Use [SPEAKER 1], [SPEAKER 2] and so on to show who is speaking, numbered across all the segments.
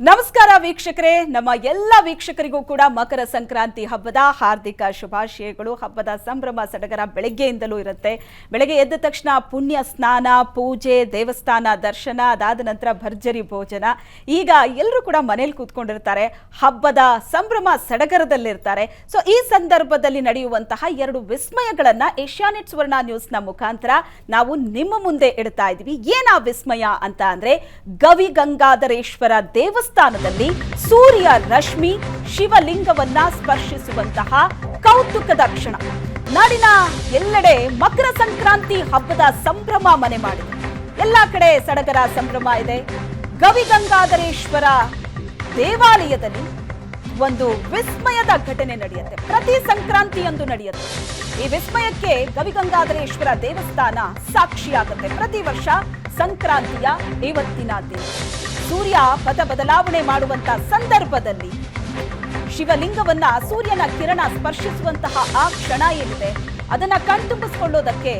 [SPEAKER 1] ನಮಸ್ಕಾರ ವೀಕ್ಷಕರೇ, ನಮ್ಮ ಎಲ್ಲ ವೀಕ್ಷಕರಿಗೂ ಕೂಡ ಮಕರ ಸಂಕ್ರಾಂತಿ ಹಬ್ಬದ ಹಾರ್ದಿಕ ಶುಭಾಶಯಗಳು. ಹಬ್ಬದ ಸಂಭ್ರಮ ಸಡಗರ ಬೆಳಗ್ಗೆಯಿಂದಲೂ ಇರುತ್ತೆ. ಬೆಳಗ್ಗೆ ಎದ್ದ ತಕ್ಷಣ ಪುಣ್ಯ ಸ್ನಾನ, ಪೂಜೆ, ದೇವಸ್ಥಾನ ದರ್ಶನ, ಅದಾದ ನಂತರ ಭರ್ಜರಿ ಭೋಜನ. ಈಗ ಎಲ್ಲರೂ ಕೂಡ ಮನೇಲಿ ಕೂತ್ಕೊಂಡಿರ್ತಾರೆ, ಹಬ್ಬದ ಸಂಭ್ರಮ ಸಡಗರದಲ್ಲಿರ್ತಾರೆ. ಸೊ ಈ ಸಂದರ್ಭದಲ್ಲಿ ನಡೆಯುವಂತಹ ಎರಡು ವಿಸ್ಮಯಗಳನ್ನ ಏಷ್ಯಾನೆಟ್ ಸುವರ್ಣ ನ್ಯೂಸ್ನ ಮುಖಾಂತರ ನಾವು ನಿಮ್ಮ ಮುಂದೆ ಇಡ್ತಾ ಇದ್ದೀವಿ. ಏನಾ ವಿಸ್ಮಯ ಅಂತ ಅಂದ್ರೆ, ಗವಿಗಂಗಾಧರೇಶ್ವರ ದೇವಸ್ಥಾನದಲ್ಲಿ ಸೂರ್ಯ ರಶ್ಮಿ ಶಿವಲಿಂಗವನ್ನ ಸ್ಪರ್ಶಿಸುವಂತಹ ಕೌತುಕದ ಕ್ಷಣ. ನಾಡಿನ ಎಲ್ಲೆಡೆ ಮಕರ ಸಂಕ್ರಾಂತಿ ಹಬ್ಬದ ಸಂಭ್ರಮ ಮನೆ ಮಾಡಿದೆ. ಎಲ್ಲಾ ಕಡೆ ಸಡಗರ ಸಂಭ್ರಮ ಇದೆ. ಗವಿಗಂಗಾಧರೇಶ್ವರ ದೇವಾಲಯದಲ್ಲಿ ಒಂದು ವಿಸ್ಮಯದ ಘಟನೆ ನಡೆಯುತ್ತೆ. ಪ್ರತಿ ಸಂಕ್ರಾಂತಿಯಂದು ನಡೆಯುತ್ತೆ. ಈ ವಿಸ್ಮಯಕ್ಕೆ ಗವಿಗಂಗಾಧರೇಶ್ವರ ದೇವಸ್ಥಾನ ಸಾಕ್ಷಿಯಾಗುತ್ತೆ. ಪ್ರತಿ ವರ್ಷ ಸಂಕ್ರಾಂತಿಯ ಇವತ್ತಿನ ದಿನ ಸೂರ್ಯ ಪಥ ಬದಲಾವಣೆ ಮಾಡುವಂತಹ ಸಂದರ್ಭದಲ್ಲಿ ಶಿವಲಿಂಗವನ್ನ ಸೂರ್ಯನ ಕಿರಣ ಸ್ಪರ್ಶಿಸುವಂತಹ ಆ ಕ್ಷಣ ಏನಿದೆ, ಅದನ್ನ ಕಣ್ತುಂಬಿಸಿಕೊಳ್ಳೋದಕ್ಕೆ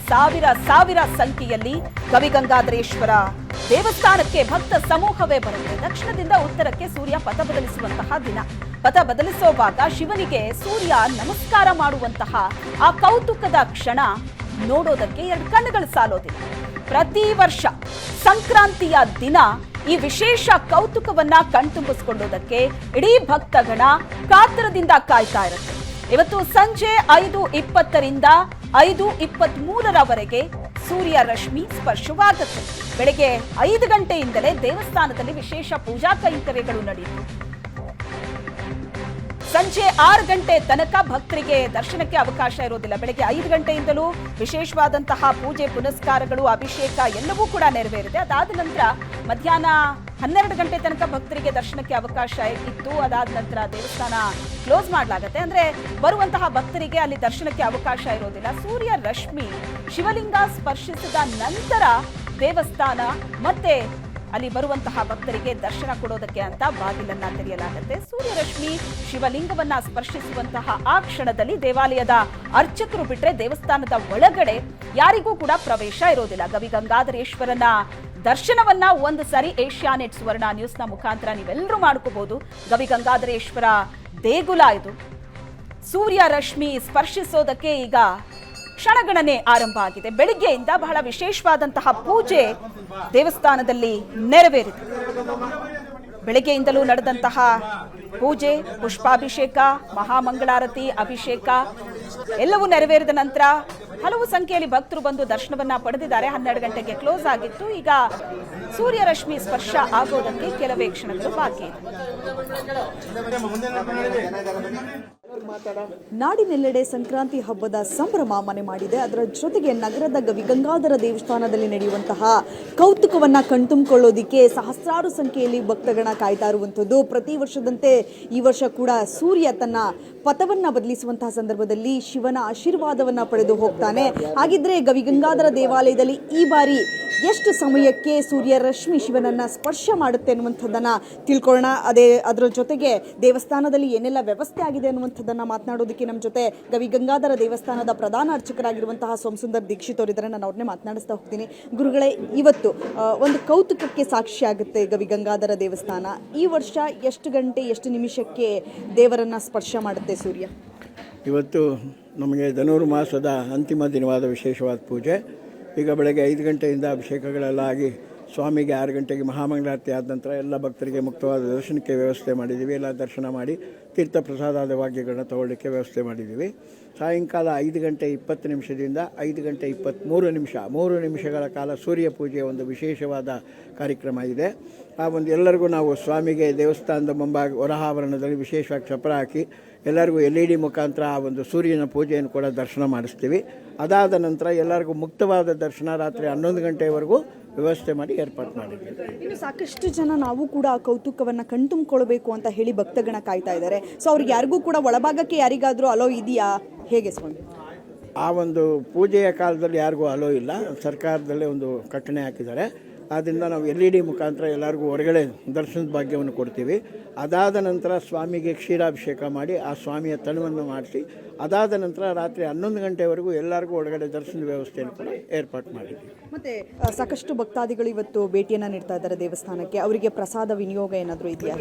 [SPEAKER 1] ಸಾವಿರ ಸಂಖ್ಯೆಯಲ್ಲಿ ಗವಿಗಂಗಾಧರೇಶ್ವರ ದೇವಸ್ಥಾನಕ್ಕೆ ಭಕ್ತ ಸಮೂಹವೇ ಬರುತ್ತೆ. ದಕ್ಷಿಣದಿಂದ ಉತ್ತರಕ್ಕೆ ಸೂರ್ಯ ಪಥ ಬದಲಿಸುವಂತಹ ದಿನ. ಪಥ ಬದಲಿಸುವಾಗ ಶಿವನಿಗೆ ಸೂರ್ಯ ನಮಸ್ಕಾರ ಮಾಡುವಂತಹ ಆ ಕೌತುಕದ ಕ್ಷಣ ನೋಡೋದಕ್ಕೆ ಎರಡು ಕಣ್ಣುಗಳು ಸಾಲೋದಿಲ್ಲ. ಪ್ರತಿ ವರ್ಷ ಸಂಕ್ರಾಂತಿಯ ದಿನ ಈ ವಿಶೇಷ ಕೌತುಕವನ್ನ ಕಣ್ತುಂಬಿಸಿಕೊಳ್ಳೋದಕ್ಕೆ ಇಡೀ ಭಕ್ತಗಣ ಕಾತರದಿಂದ ಕಾಯ್ತಾ ಇರುತ್ತೆ. ಇವತ್ತು ಸಂಜೆ 5:20ರಿಂದ 5:23ರವರೆಗೆ ಸೂರ್ಯ ರಶ್ಮಿ ಸ್ಪರ್ಶವಾಗುತ್ತೆ. ಬೆಳಗ್ಗೆ 5 ಗಂಟೆಯಿಂದಲೇ ದೇವಸ್ಥಾನದಲ್ಲಿ ವಿಶೇಷ ಪೂಜಾ ಕೈಂಕರ್ಯಗಳು ನಡೆಯಿತು. ಸಂಜೆ 6 ಗಂಟೆ ತನಕ ಭಕ್ತರಿಗೆ ದರ್ಶನಕ್ಕೆ ಅವಕಾಶ ಇರೋದಿಲ್ಲ. ಬೆಳಗ್ಗೆ 5 ಗಂಟೆಯಿಂದಲೂ ವಿಶೇಷವಾದಂತಹ ಪೂಜೆ ಪುನಸ್ಕಾರಗಳು, ಅಭಿಷೇಕ ಎಲ್ಲವೂ ಕೂಡ ನೆರವೇರಿದೆ. ಅದಾದ ನಂತರ ಮಧ್ಯಾಹ್ನ 12 ಗಂಟೆ ತನಕ ಭಕ್ತರಿಗೆ ದರ್ಶನಕ್ಕೆ ಅವಕಾಶ ಇತ್ತು. ಅದಾದ ನಂತರ ದೇವಸ್ಥಾನ ಕ್ಲೋಸ್ ಮಾಡಲಾಗುತ್ತೆ. ಅಂದ್ರೆ ಬರುವಂತಹ ಭಕ್ತರಿಗೆ ಅಲ್ಲಿ ದರ್ಶನಕ್ಕೆ ಅವಕಾಶ ಇರೋದಿಲ್ಲ. ಸೂರ್ಯ ರಶ್ಮಿ ಶಿವಲಿಂಗ ಸ್ಪರ್ಶಿಸಿದ ನಂತರ ದೇವಸ್ಥಾನ ಮತ್ತೆ ಅಲ್ಲಿ ಬರುವಂತಹ ಭಕ್ತರಿಗೆ ದರ್ಶನ ಕೊಡೋದಕ್ಕೆ ಅಂತ ಬಾಗಿಲನ್ನ ತೆರೆಯಲಾಗುತ್ತೆ. ಸೂರ್ಯರಶ್ಮಿ ಶಿವಲಿಂಗವನ್ನ ಸ್ಪರ್ಶಿಸುವಂತಹ ಆ ಕ್ಷಣದಲ್ಲಿ ದೇವಾಲಯದ ಅರ್ಚಕರು ಬಿಟ್ರೆ ದೇವಸ್ಥಾನದ ಒಳಗಡೆ ಯಾರಿಗೂ ಕೂಡ ಪ್ರವೇಶ ಇರೋದಿಲ್ಲ. ಗವಿಗಂಗಾಧರೇಶ್ವರನ ದರ್ಶನವನ್ನ ಒಂದು ಸಾರಿ ಏಷ್ಯಾನೆಟ್ ಸುವರ್ಣ ನ್ಯೂಸ್ನ ಮುಖಾಂತರ ನೀವೆಲ್ಲರೂ ಮಾಡ್ಕೋಬಹುದು. ಗವಿಗಂಗಾಧರೇಶ್ವರ ದೇಗುಲ ಇದು. ಸೂರ್ಯ ರಶ್ಮಿ ಸ್ಪರ್ಶಿಸೋದಕ್ಕೆ ಈಗ ಕ್ಷಣಗಣನೆ ಆರಂಭ ಆಗಿದೆ. ಬೆಳಿಗ್ಗೆಯಿಂದ ಬಹಳ ವಿಶೇಷವಾದಂತಹ ಪೂಜೆ ದೇವಸ್ಥಾನದಲ್ಲಿ ನೆರವೇರಿದೆ. ಬೆಳಗ್ಗೆಯಿಂದಲೂ ನಡೆದಂತಹ ಪೂಜೆ, ಪುಷ್ಪಾಭಿಷೇಕ, ಮಹಾಮಂಗಳಾರತಿ, ಅಭಿಷೇಕ ಎಲ್ಲವೂ ನೆರವೇರಿದ ನಂತರ ಹಲವು ಸಂಖ್ಯೆಯಲ್ಲಿ ಭಕ್ತರು ಬಂದು ದರ್ಶನವನ್ನ ಪಡೆದಿದ್ದಾರೆ. 12 ಗಂಟೆಗೆ ಕ್ಲೋಸ್ ಆಗಿತ್ತು. ಈಗ ಸೂರ್ಯ ರಶ್ಮಿ ಸ್ಪರ್ಶ ಆಗೋದಕ್ಕೆ ಕೆಲವೇ ಕ್ಷಣಗಳು ಬಾಕಿ ಇದೆ.
[SPEAKER 2] ನಾಡಿನೆಲ್ಲೆಡೆ ಸಂಕ್ರಾಂತಿ ಹಬ್ಬದ ಸಂಭ್ರಮ ಮನೆ ಮಾಡಿದೆ. ಅದರ ಜೊತೆಗೆ ನಗರದ ಗವಿಗಂಗಾಧರ ದೇವಸ್ಥಾನದಲ್ಲಿ ನಡೆಯುವಂತಹ ಕೌತುಕವನ್ನ ಕಣ್ತುಂಬಿಕೊಳ್ಳೋದಿಕ್ಕೆ ಸಹಸ್ರಾರು ಸಂಖ್ಯೆಯಲ್ಲಿ ಭಕ್ತಗಣ ಕಾಯ್ತಾ ಇರುವಂಥದ್ದು. ಪ್ರತಿ ವರ್ಷದಂತೆ ಈ ವರ್ಷ ಕೂಡ ಸೂರ್ಯ ತನ್ನ ಪಥವನ್ನ ಬದಲಿಸುವಂತಹ ಸಂದರ್ಭದಲ್ಲಿ ಶಿವನ ಆಶೀರ್ವಾದವನ್ನ ಪಡೆದು ಹೋಗ್ತಾನೆ. ಹಾಗಿದ್ರೆ ಗವಿಗಂಗಾಧರ ದೇವಾಲಯದಲ್ಲಿ ಈ ಬಾರಿ ಎಷ್ಟು ಸಮಯಕ್ಕೆ ಸೂರ್ಯ ರಶ್ಮಿ ಶಿವನನ್ನ ಸ್ಪರ್ಶ ಮಾಡುತ್ತೆ ಅನ್ನುವಂಥದ್ದನ್ನ ತಿಳ್ಕೊಳ್ಳೋಣ. ಅದರ ಜೊತೆಗೆ ದೇವಸ್ಥಾನದಲ್ಲಿ ಏನೆಲ್ಲ ವ್ಯವಸ್ಥೆ ಆಗಿದೆ ಅನ್ನುವಂಥದ್ದನ್ನ ಮಾತನಾಡೋದಕ್ಕೆ ನಮ್ಮ ಜೊತೆ ಗವಿಗಂಗಾಧರ ದೇವಸ್ಥಾನದ ಪ್ರಧಾನ ಅರ್ಚಕರಾಗಿರುವಂತಹ ಸೋಮಸುಂದರ್ ದೀಕ್ಷಿತ್ ಅವರಿದ್ದಾರೆ. ನಾನು ಅವ್ರನ್ನೇ ಮಾತನಾಡಿಸ್ತಾ ಹೋಗ್ತೀನಿ. ಗುರುಗಳೇ, ಇವತ್ತು ಒಂದು ಕೌತುಕಕ್ಕೆ ಸಾಕ್ಷಿ ಆಗುತ್ತೆ ಗವಿಗಂಗಾಧರ ದೇವಸ್ಥಾನ. ಈ ವರ್ಷ ಎಷ್ಟು ಗಂಟೆ ಎಷ್ಟು ನಿಮಿಷಕ್ಕೆ ದೇವರನ್ನ ಸ್ಪರ್ಶ ಮಾಡುತ್ತೆ ಸೂರ್ಯ?
[SPEAKER 3] ಇವತ್ತು ನಮಗೆ ಧನುರ್ಮಾಸದ ಅಂತಿಮ ದಿನವಾದ ವಿಶೇಷವಾದ ಪೂಜೆ. ಈಗ ಬೆಳಗ್ಗೆ 5 ಗಂಟೆಯಿಂದ ಅಭಿಷೇಕಗಳೆಲ್ಲ ಆಗಿ ಸ್ವಾಮಿಗೆ 6 ಗಂಟೆಗೆ ಮಹಾಮಂಗಳಾರತಿ ಆದ ನಂತರ ಎಲ್ಲ ಭಕ್ತರಿಗೆ ಮುಕ್ತವಾದ ದರ್ಶನಕ್ಕೆ ವ್ಯವಸ್ಥೆ ಮಾಡಿದ್ದೀವಿ. ಎಲ್ಲ ದರ್ಶನ ಮಾಡಿ ತೀರ್ಥ ಪ್ರಸಾದಾದ ವಾಕ್ಯಗಳನ್ನ ತಗೊಳ್ಳಿಕ್ಕೆ ವ್ಯವಸ್ಥೆ ಮಾಡಿದ್ದೀವಿ. ಸಾಯಂಕಾಲ 5 ಗಂಟೆ 20 ನಿಮಿಷದಿಂದ 5 ಗಂಟೆ 23 ನಿಮಿಷಗಳ ಕಾಲ ಸೂರ್ಯ ಪೂಜೆಯ ಒಂದು ವಿಶೇಷವಾದ ಕಾರ್ಯಕ್ರಮ ಇದೆ. ಆ ಒಂದು ಎಲ್ಲರಿಗೂ ನಾವು ಸ್ವಾಮಿಗೆ ದೇವಸ್ಥಾನದ ಮುಂಭಾಗ ಹೊರಹಾವರಣದಲ್ಲಿ ವಿಶೇಷವಾಗಿ ಚಪ್ರ ಹಾಕಿ ಎಲ್ಲರಿಗೂ LED ಮುಖಾಂತರ ಆ ಒಂದು ಸೂರ್ಯನ ಪೂಜೆಯನ್ನು ಕೂಡ ದರ್ಶನ ಮಾಡಿಸ್ತೀವಿ. ಅದಾದ ನಂತರ ಎಲ್ಲರಿಗೂ ಮುಕ್ತವಾದ ದರ್ಶನ ರಾತ್ರಿ 11 ಗಂಟೆವರೆಗೂ ವ್ಯವಸ್ಥೆ ಮಾಡಿ ಏರ್ಪಾಡು ಮಾಡಿದ್ದೀವಿ.
[SPEAKER 2] ಇನ್ನು ಸಾಕಷ್ಟು ಜನ ನಾವು ಕೂಡ ಕೌತುಕವನ್ನು ಕಣ್ತುಂಬಿಕೊಳ್ಬೇಕು ಅಂತ ಹೇಳಿ ಭಕ್ತಗಣ ಕಾಯ್ತಾ ಇದ್ದಾರೆ. ಸೊ ಅವ್ರಿಗೆ ಯಾರಿಗೂ ಕೂಡ ಒಳಭಾಗಕ್ಕೆ ಯಾರಿಗಾದರೂ ಅಲೋ ಇದೆಯಾ, ಹೇಗೆ ಸ್ವಾಮಿ?
[SPEAKER 3] ಆ ಒಂದು ಪೂಜೆಯ ಕಾಲದಲ್ಲಿ ಯಾರಿಗೂ ಅಲೋ ಇಲ್ಲ. ಸರ್ಕಾರದಲ್ಲೇ ಒಂದು ಕಟ್ಟಣೆ ಹಾಕಿದ್ದಾರೆ. ಆದ್ದರಿಂದ ನಾವು LED ಮುಖಾಂತರ ಎಲ್ಲರಿಗೂ ಹೊರಗಡೆ ದರ್ಶನದ ಭಾಗ್ಯವನ್ನು ಕೊಡ್ತೀವಿ. ಅದಾದ ನಂತರ ಸ್ವಾಮಿಗೆ ಕ್ಷೀರಾಭಿಷೇಕ ಮಾಡಿ ಆ ಸ್ವಾಮಿಯ ತನುವನ್ನು ಮಾಡಿಸಿ ಅದಾದ ನಂತರ ರಾತ್ರಿ 11 ಗಂಟೆವರೆಗೂ ಎಲ್ಲರಿಗೂ ಒಳಗಡೆ ದರ್ಶನದ ವ್ಯವಸ್ಥೆಯನ್ನು ಕೂಡ ಏರ್ಪಾಡು ಮಾಡಿದ್ದೀವಿ.
[SPEAKER 2] ಮತ್ತೆ ಸಾಕಷ್ಟು ಭಕ್ತಾದಿಗಳು ಇವತ್ತು ಭೇಟಿಯನ್ನು ನೀಡ್ತಾ ಇದ್ದಾರೆ ದೇವಸ್ಥಾನಕ್ಕೆ. ಅವರಿಗೆ ಪ್ರಸಾದ ವಿನಿಯೋಗ ಏನಾದರೂ ಇದೆಯಾ?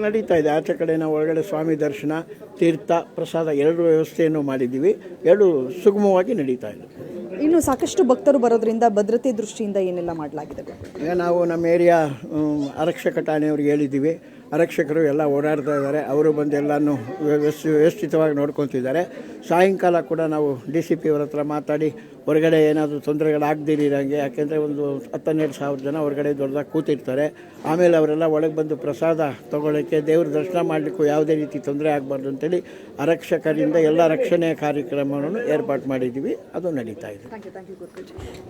[SPEAKER 3] ನಡೀತಾ ಇದೆ. ಆಚೆ ಕಡೆ ನಾವು ಒಳಗಡೆ ಸ್ವಾಮಿ ದರ್ಶನ, ತೀರ್ಥ, ಪ್ರಸಾದ ಎರಡು ವ್ಯವಸ್ಥೆಯನ್ನು ಮಾಡಿದ್ದೀವಿ. ಎರಡು ಸುಗಮವಾಗಿ ನಡೀತಾ ಇದೆ.
[SPEAKER 2] ಇನ್ನು ಸಾಕಷ್ಟು ಭಕ್ತರು ಬರೋದ್ರಿಂದ ಭದ್ರತೆ ದೃಷ್ಟಿಯಿಂದ ಏನೆಲ್ಲ ಮಾಡಲಾಗಿದೆ?
[SPEAKER 3] ಈಗ ನಾವು ನಮ್ಮ ಏರಿಯಾ ಆರಕ್ಷಕ ಠಾಣೆಯವ್ರಿಗೆ ಹೇಳಿದ್ದೀವಿ. ಆರಕ್ಷಕರು ಎಲ್ಲ ಓಡಾಡ್ತಾ ಇದ್ದಾರೆ. ಅವರು ಬಂದು ಎಲ್ಲನೂ ವ್ಯವಸ್ಥಿತವಾಗಿ ನೋಡ್ಕೊತಿದ್ದಾರೆ. ಸಾಯಂಕಾಲ ಕೂಡ ನಾವು DCP ಅವರ ಹತ್ರ ಮಾತಾಡಿ ಹೊರಗಡೆ ಏನಾದರೂ ತೊಂದರೆಗಳಾಗದಿರಂಗೆ, ಯಾಕೆಂದರೆ ಒಂದು 10-12 ಸಾವಿರ ಜನ ಹೊರಗಡೆ ದೊಡ್ಡದಾಗಿ ಕೂತಿರ್ತಾರೆ. ಆಮೇಲೆ ಅವರೆಲ್ಲ ಒಳಗೆ ಬಂದು ಪ್ರಸಾದ ತೊಗೊಳ್ಳೋಕ್ಕೆ, ದೇವ್ರ ದರ್ಶನ ಮಾಡಲಿಕ್ಕೂ ಯಾವುದೇ ರೀತಿ ತೊಂದರೆ ಆಗಬಾರ್ದು ಅಂತೇಳಿ ಆರಕ್ಷಕರಿಂದ ಎಲ್ಲ ರಕ್ಷಣೆಯ ಕಾರ್ಯಕ್ರಮವನ್ನು ಏರ್ಪಾಡು ಮಾಡಿದ್ದೀವಿ. ಅದು ನಡೀತಾ ಇದೆ.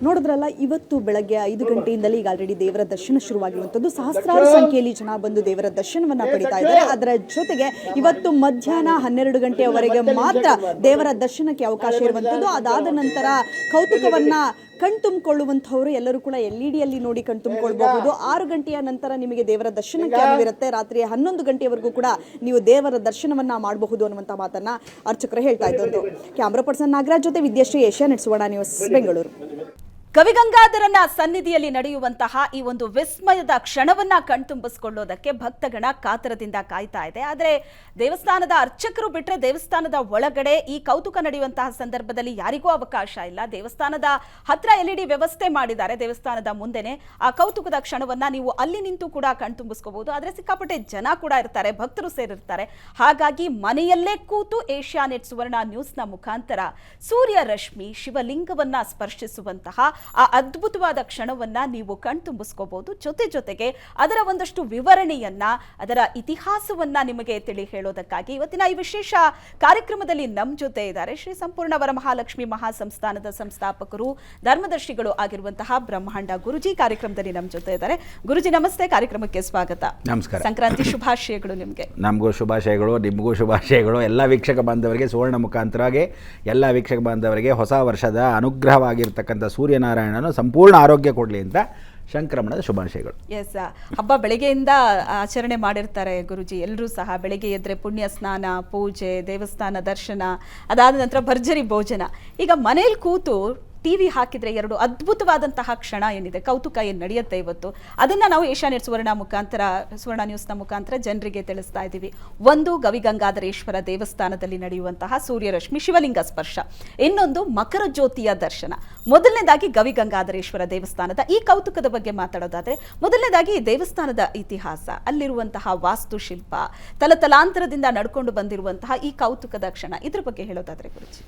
[SPEAKER 2] ನೋಡಿದ್ರಲ್ಲ, ಇವತ್ತು ಬೆಳಗ್ಗೆ 5 ಗಂಟೆಯಿಂದಲೇ ಈಗ ಆಲ್ರೆಡಿ ದೇವರ ದರ್ಶನ ಶುರುವಾಗಿರುವಂಥದ್ದು. ಸಹಸ್ರಾರು ಸಂಖ್ಯೆಯಲ್ಲಿ ಜನ ಬಂದು ದೇವರ ದರ್ಶನವನ್ನ ಪಡಿತಾ ಇದ್ದಾರೆ. ಅದರ ಜೊತೆಗೆ ಇವತ್ತು ಮಧ್ಯಾಹ್ನ 12 ಗಂಟೆಯವರೆಗೆ ಮಾತ್ರ ದೇವರ ದರ್ಶನಕ್ಕೆ ಅವಕಾಶ ಇರುವಂಥದ್ದು. ಅದಾದ ನಂತರ ಕೌತುಕವನ್ನ ಕಣ್ತುಂಬಿಕೊಳ್ಳುವಂಥವರು ಎಲ್ಲರೂ ಕೂಡ LED ನೋಡಿ ಕಣ್ತುಂಬಿಕೊಳ್ಬಹುದು. 6 ಗಂಟೆಯ ನಂತರ ನಿಮಗೆ ದೇವರ ದರ್ಶನಕ್ಕೆ ಅನುವಿರುತ್ತೆ. ರಾತ್ರಿ 11 ಗಂಟೆವರೆಗೂ ಕೂಡ ನೀವು ದೇವರ ದರ್ಶನವನ್ನ ಮಾಡಬಹುದು ಅನ್ನುವಂಥ ಮಾತನ್ನ ಅರ್ಚಕರು ಹೇಳ್ತಾ ಇದ್ದದ್ದು. ಕ್ಯಾಮ್ರಾ ಪರ್ಸನ್ ನಾಗರಾಜ್ ಜೊತೆ ವಿದ್ಯಾಶ್ರೀ, ಏಷ್ಯಾನೆಟ್ ಸುವರ್ಣ ನ್ಯೂಸ್, ಬೆಂಗಳೂರು.
[SPEAKER 1] ಗವಿಗಂಗಾಧರನ ಸನ್ನಿಧಿಯಲ್ಲಿ ನಡೆಯುವಂತಹ ಈ ಒಂದು ವಿಸ್ಮಯದ ಕ್ಷಣವನ್ನ ಕಣ್ತುಂಬಿಸಿಕೊಳ್ಳೋದಕ್ಕೆ ಭಕ್ತಗಣ ಕಾತರದಿಂದ ಕಾಯ್ತಾ ಇದೆ. ಆದರೆ ದೇವಸ್ಥಾನದ ಅರ್ಚಕರು ಬಿಟ್ಟರೆ ದೇವಸ್ಥಾನದ ಒಳಗಡೆ ಈ ಕೌತುಕ ನಡೆಯುವಂತಹ ಸಂದರ್ಭದಲ್ಲಿ ಯಾರಿಗೂ ಅವಕಾಶ ಇಲ್ಲ. ದೇವಸ್ಥಾನದ ಹತ್ರ LED ವ್ಯವಸ್ಥೆ ಮಾಡಿದ್ದಾರೆ. ದೇವಸ್ಥಾನದ ಮುಂದೆನೆ ಆ ಕೌತುಕದ ಕ್ಷಣವನ್ನ ನೀವು ಅಲ್ಲಿ ನಿಂತು ಕೂಡ ಕಣ್ತುಂಬಿಸ್ಕೋಬಹುದು. ಆದರೆ ಸಿಕ್ಕಾಪಟ್ಟೆ ಜನ ಕೂಡ ಇರ್ತಾರೆ, ಭಕ್ತರು ಸೇರಿರ್ತಾರೆ. ಹಾಗಾಗಿ ಮನೆಯಲ್ಲೇ ಕೂತು ಏಷ್ಯಾನೆಟ್ ಸುವರ್ಣ ನ್ಯೂಸ್ನ ಮುಖಾಂತರ ಸೂರ್ಯ ರಶ್ಮಿ ಶಿವಲಿಂಗವನ್ನ ಸ್ಪರ್ಶಿಸುವಂತಹ ಆ ಅದ್ಭುತವಾದ ಕ್ಷಣವನ್ನ ನೀವು ಕಣ್ತುಂಬಿಸ್ಕೋಬಹುದು. ಜೊತೆಗೆ ಅದರ ಒಂದಷ್ಟು ವಿವರಣೆಯನ್ನ, ಅದರ ಇತಿಹಾಸವನ್ನ ನಿಮಗೆ ತಿಳಿ ಹೇಳೋದಕ್ಕಾಗಿ ಇವತ್ತಿನ ಈ ವಿಶೇಷ ಕಾರ್ಯಕ್ರಮದಲ್ಲಿ ನಮ್ಮ ಜೊತೆ ಇದ್ದಾರೆ ಶ್ರೀ ಸಂಪೂರ್ಣ ವರಮಹಾಲಕ್ಷ್ಮಿ ಮಹಾಸಂಸ್ಥಾನದ ಸಂಸ್ಥಾಪಕರು, ಧರ್ಮದರ್ಶಿಗಳು ಆಗಿರುವಂತಹ ಬ್ರಹ್ಮಾಂಡ ಗುರುಜಿ ಕಾರ್ಯಕ್ರಮದಲ್ಲಿ ನಮ್ಮ ಜೊತೆ ಇದ್ದಾರೆ. ಗುರುಜಿ ನಮಸ್ತೆ, ಕಾರ್ಯಕ್ರಮಕ್ಕೆ ಸ್ವಾಗತ.
[SPEAKER 4] ನಮಸ್ಕಾರ.
[SPEAKER 1] ಸಂಕ್ರಾಂತಿ ಶುಭಾಶಯಗಳು ನಿಮಗೆ.
[SPEAKER 4] ನಮಗೂ ಶುಭಾಶಯಗಳು, ನಿಮಗೂ ಶುಭಾಶಯಗಳು. ಎಲ್ಲ ವೀಕ್ಷಕ ಬಾಂಧವರಿಗೆ ಸುವರ್ಣ ಮುಖಾಂತರವಾಗಿ ಎಲ್ಲ ವೀಕ್ಷಕ ಬಾಂಧವರಿಗೆ ಹೊಸ ವರ್ಷದ ಅನುಗ್ರಹವಾಗಿರ್ತಕ್ಕಂಥ ಸೂರ್ಯನಾರಾಯಣನು ಸಂಪೂರ್ಣ ಆರೋಗ್ಯ ಕೊಡಲಿ ಅಂತ ಸಂಕ್ರಮಣದ ಶುಭಾಶಯಗಳು.
[SPEAKER 1] ಎಸ್, ಹಬ್ಬ ಬೆಳಗ್ಗೆಯಿಂದ ಆಚರಣೆ ಮಾಡಿರ್ತಾರೆ ಗುರುಜಿ. ಎಲ್ಲರೂ ಸಹ ಬೆಳಗ್ಗೆ ಎದ್ರೆ ಪುಣ್ಯ ಸ್ನಾನ, ಪೂಜೆ, ದೇವಸ್ಥಾನ ದರ್ಶನ, ಅದಾದ ನಂತರ ಭರ್ಜರಿ ಭೋಜನ. ಈಗ ಮನೇಲಿ ಕೂತು TV ಹಾಕಿದ್ರೆ ಎರಡು ಅದ್ಭುತವಾದಂತಹ ಕ್ಷಣ ಏನಿದೆ, ಕೌತುಕ ಏನು ನಡೆಯುತ್ತೆ ಇವತ್ತು, ಅದನ್ನ ನಾವು ಏಷ್ಯಾನೆಟ್ ಸುವರ್ಣ ನ್ಯೂಸ್ನ ಮುಖಾಂತರ ಜನರಿಗೆ ತಿಳಿಸ್ತಾ ಇದ್ದೀವಿ. ಒಂದು, ಗವಿಗಂಗಾಧರೇಶ್ವರ ದೇವಸ್ಥಾನದಲ್ಲಿ ನಡೆಯುವಂತಹ ಸೂರ್ಯರಶ್ಮಿ ಶಿವಲಿಂಗ ಸ್ಪರ್ಶ. ಇನ್ನೊಂದು, ಮಕರ ಜ್ಯೋತಿಯ ದರ್ಶನ. ಮೊದಲನೇದಾಗಿ ಗವಿಗಂಗಾಧರೇಶ್ವರ ದೇವಸ್ಥಾನದ ಈ ಕೌತುಕದ ಬಗ್ಗೆ ಮಾತಾಡೋದಾದ್ರೆ, ಮೊದಲನೇದಾಗಿ ದೇವಸ್ಥಾನದ ಇತಿಹಾಸ, ಅಲ್ಲಿರುವಂತಹ ವಾಸ್ತುಶಿಲ್ಪ, ತಲತಲಾಂತರದಿಂದ ನಡ್ಕೊಂಡು ಬಂದಿರುವಂತಹ ಈ ಕೌತುಕದ ಕ್ಷಣ, ಇದ್ರ ಬಗ್ಗೆ ಹೇಳೋದಾದ್ರೆ ಗುರುಜಿ.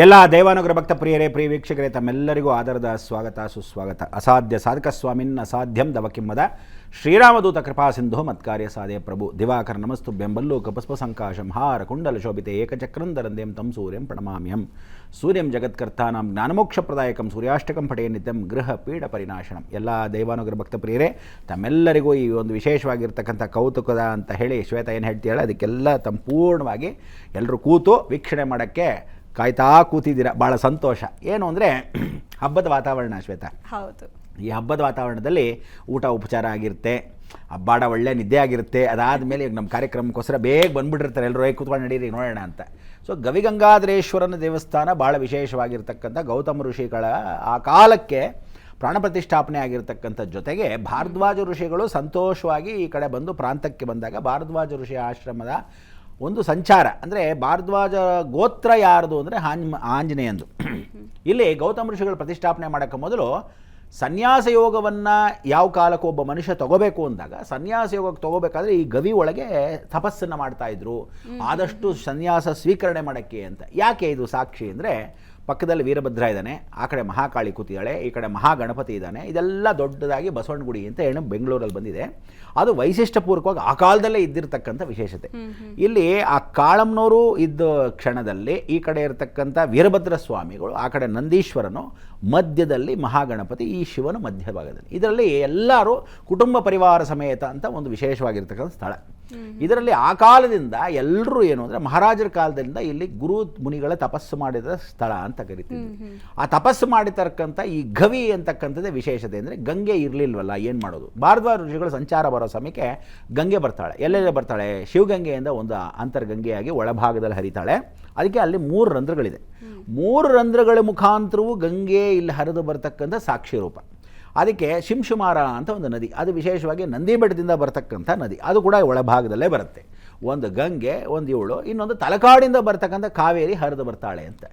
[SPEAKER 4] ಎಲ್ಲ ದೇವಾನುಗ್ರಹ ಭಕ್ತ ಪ್ರಿಯರೇ, ಪ್ರಿಯ ವೀಕ್ಷಕರೇ, ತಮ್ಮೆಲ್ಲರಿಗೂ ಆಧಾರದ ಸ್ವಾಗತ, ಸುಸ್ವಾಗತ. ಅಸಾಧ್ಯ ಸಾಧಕ ಸ್ವಾಮಿನ್ ಅಸಾಧ್ಯಂ ದವಕಿಮ್ಮದ ಶ್ರೀರಾಮದೂತ ಕೃಪಾ ಸಿಂಧು ಮತ್ಕಾರ್ಯ ಸಾಧೆ ಪ್ರಭು ದಿವಾಕರ ನಮಸ್ತುಭ್ಯಂ ಬಲ್ಲೋಕ ಪುಷ್ಪ ಸಂಕಾಶಂ ಹಾರ ಕುಂಡಲ ಶೋಭಿತೆ ಏಕಚಕ್ರಂದರಂದೇಂ ತಂ ಸೂರ್ಯಂ ಪ್ರಣಮಾಮ್ಯಹಂ. ಸೂರ್ಯಂ ಜಗತ್ಕರ್ತಾನಾಂ ಜ್ಞಾನಮೋಕ್ಷಪ್ರದಾಯಕಂ ಸೂರ್ಯಾಷ್ಟಕಂ ಪಠೇ ನಿತ್ಯಂ ಗೃಹ ಪೀಡ ಪರಿನಾಶನಂ. ಎಲ್ಲ ದೇವಾನುಗ್ರಹ ಭಕ್ತ ಪ್ರಿಯರೇ, ತಮ್ಮೆಲ್ಲರಿಗೂ ಈ ಒಂದು ವಿಶೇಷವಾಗಿರ್ತಕ್ಕಂಥ ಕೌತುಕದ ಅಂತ ಹೇಳಿ ಶ್ವೇತ ಏನು ಹೇಳ್ತೀಯಲ್ಲ, ಅದಕ್ಕೆಲ್ಲ ಸಂಪೂರ್ಣವಾಗಿ ಎಲ್ಲರೂ ಕೂತು ವೀಕ್ಷಣೆ ಮಾಡೋಕ್ಕೆ ಕಾಯ್ತಾ ಕೂತಿದ್ದೀರಾ. ಭಾಳ ಸಂತೋಷ. ಏನು ಅಂದರೆ ಹಬ್ಬದ ವಾತಾವರಣ ಶ್ವೇತ.
[SPEAKER 1] ಹೌದು,
[SPEAKER 4] ಈ ಹಬ್ಬದ ವಾತಾವರಣದಲ್ಲಿ ಊಟ ಉಪಚಾರ ಆಗಿರುತ್ತೆ, ಹಬ್ಬಾಡ ಒಳ್ಳೆ ನಿದ್ದೆ ಆಗಿರುತ್ತೆ. ಅದಾದಮೇಲೆ ಈಗ ನಮ್ಮ ಕಾರ್ಯಕ್ರಮಕ್ಕೋಸ್ಕರ ಬೇಗ ಬಂದುಬಿಟ್ಟಿರ್ತಾರೆ ಎಲ್ಲರೂ, ಕೂತ್ಕೊಂಡು ನಡೀರಿ ನೋಡೋಣ ಅಂತ. ಸೊ ಗವಿಗಂಗಾಧರೇಶ್ವರನ ದೇವಸ್ಥಾನ ಭಾಳ ವಿಶೇಷವಾಗಿರ್ತಕ್ಕಂಥ ಗೌತಮ ಋಷಿಗಳ ಆ ಕಾಲಕ್ಕೆ ಪ್ರಾಣ ಪ್ರತಿಷ್ಠಾಪನೆ ಆಗಿರ್ತಕ್ಕಂಥ ಜೊತೆಗೆ ಭಾರದ್ವಾಜ ಋಷಿಗಳು ಸಂತೋಷವಾಗಿ ಈ ಕಡೆ ಬಂದು ಪ್ರಾಂತಕ್ಕೆ ಬಂದಾಗ ಭಾರದ್ವಾಜ ಋಷಿ ಆಶ್ರಮದ ಒಂದು ಸಂಚಾರ, ಅಂದರೆ ಭಾರದ್ವಾಜ ಗೋತ್ರ ಯಾರ್ದು ಅಂದರೆ ಆಂಜನೇಯಂದು. ಇಲ್ಲಿ ಗೌತಮ ಋಷಿಗಳು ಪ್ರತಿಷ್ಠಾಪನೆ ಮಾಡೋಕ್ಕೆ ಮೊದಲು ಸನ್ಯಾಸ ಯೋಗವನ್ನು ಯಾವ ಕಾಲಕ್ಕೆ ಒಬ್ಬ ಮನುಷ್ಯ ತಗೋಬೇಕು ಅಂದಾಗ, ಸನ್ಯಾಸ ಯೋಗಕ್ಕೆ ತಗೋಬೇಕಾದ್ರೆ ಈ ಗವಿ ಒಳಗೆ ತಪಸ್ಸನ್ನು ಮಾಡ್ತಾಯಿದ್ರು, ಆದಷ್ಟು ಸನ್ಯಾಸ ಸ್ವೀಕರಣೆ ಮಾಡೋಕ್ಕೆ ಅಂತ. ಯಾಕೆ ಇದು ಸಾಕ್ಷಿ ಅಂದರೆ, ಪಕ್ಕದಲ್ಲಿ ವೀರಭದ್ರ ಇದ್ದಾನೆ, ಆ ಕಡೆ ಮಹಾಕಾಳಿ ಕೂತಿದ್ದಾಳೆ, ಈ ಕಡೆ ಮಹಾಗಣಪತಿ ಇದ್ದಾನೆ. ಇದೆಲ್ಲ ದೊಡ್ಡದಾಗಿ ಬಸವನಗುಡಿ ಅಂತ ಹೇಳಿ ಬೆಂಗಳೂರಲ್ಲಿ ಬಂದಿದೆ. ಅದು ವೈಶಿಷ್ಟ್ಯಪೂರ್ವಕವಾಗಿ ಆ ಕಾಲದಲ್ಲೇ ಇದ್ದಿರತಕ್ಕಂಥ ವಿಶೇಷತೆ. ಇಲ್ಲಿ ಆ ಕಾಳಮ್ಮನವರು ಇದ್ದ ಕ್ಷಣದಲ್ಲಿ ಈ ಕಡೆ ಇರತಕ್ಕಂಥ ವೀರಭದ್ರ ಸ್ವಾಮಿಗಳು, ಆ ಕಡೆ ನಂದೀಶ್ವರನು, ಮಧ್ಯದಲ್ಲಿ ಮಹಾಗಣಪತಿ, ಈ ಶಿವನು ಮಧ್ಯಭಾಗದಲ್ಲಿ. ಇದರಲ್ಲಿ ಎಲ್ಲರೂ ಕುಟುಂಬ ಪರಿವಾರ ಸಮೇತ ಅಂತ ಒಂದು ವಿಶೇಷವಾಗಿರ್ತಕ್ಕಂಥ ಸ್ಥಳ. ಇದರಲ್ಲಿ ಆ ಕಾಲದಿಂದ ಎಲ್ಲರೂ ಏನು ಅಂದರೆ ಮಹಾರಾಜರ ಕಾಲದಿಂದ ಇಲ್ಲಿ ಗುರು ಮುನಿಗಳ ತಪಸ್ಸು ಮಾಡಿದ ಸ್ಥಳ ಅಂತ ಕರಿತೀವಿ. ಆ ತಪಸ್ಸು ಮಾಡಿರ್ತಕ್ಕಂಥ ಈ ಗವಿ ಅಂತಕ್ಕಂಥದ್ದೇ ವಿಶೇಷತೆ ಅಂದರೆ ಗಂಗೆ ಇರಲಿಲ್ವಲ್ಲ, ಏನು ಮಾಡೋದು? ಭಾರದ್ವಾಜ ಋಷಿಗಳು ಸಂಚಾರ ಬರೋ ಸಮಯಕ್ಕೆ ಗಂಗೆ ಬರ್ತಾಳೆ. ಎಲ್ಲೆಲ್ಲ ಬರ್ತಾಳೆ? ಶಿವಗಂಗೆಯಿಂದ ಒಂದು ಅಂತರ್ಗಂಗೆಯಾಗಿ ಒಳಭಾಗದಲ್ಲಿ ಹರಿತಾಳೆ. ಅದಕ್ಕೆ ಅಲ್ಲಿ 3 ರಂಧ್ರಗಳಿದೆ. 3 ರಂಧ್ರಗಳ ಮುಖಾಂತರವೂ ಗಂಗೆ ಇಲ್ಲಿ ಹರಿದು ಬರ್ತಕ್ಕಂಥ ಸಾಕ್ಷಿ ರೂಪ. ಅದಕ್ಕೆ ಶಿಂಶುಮಾರ ಅಂತ ಒಂದು ನದಿ, ಅದು ವಿಶೇಷವಾಗಿ ನಂದಿ ಬೆಟ್ಟದಿಂದ ಬರ್ತಕ್ಕಂಥ ನದಿ, ಅದು ಕೂಡ ಒಳಭಾಗದಲ್ಲೇ ಬರುತ್ತೆ. ಒಂದು ಗಂಗೆ, ಒಂದು ಇವಳು, ಇನ್ನೊಂದು ತಲಕಾಡಿಂದ ಬರ್ತಕ್ಕಂಥ ಕಾವೇರಿ ಹರಿದು ಬರ್ತಾಳೆ ಅಂತ.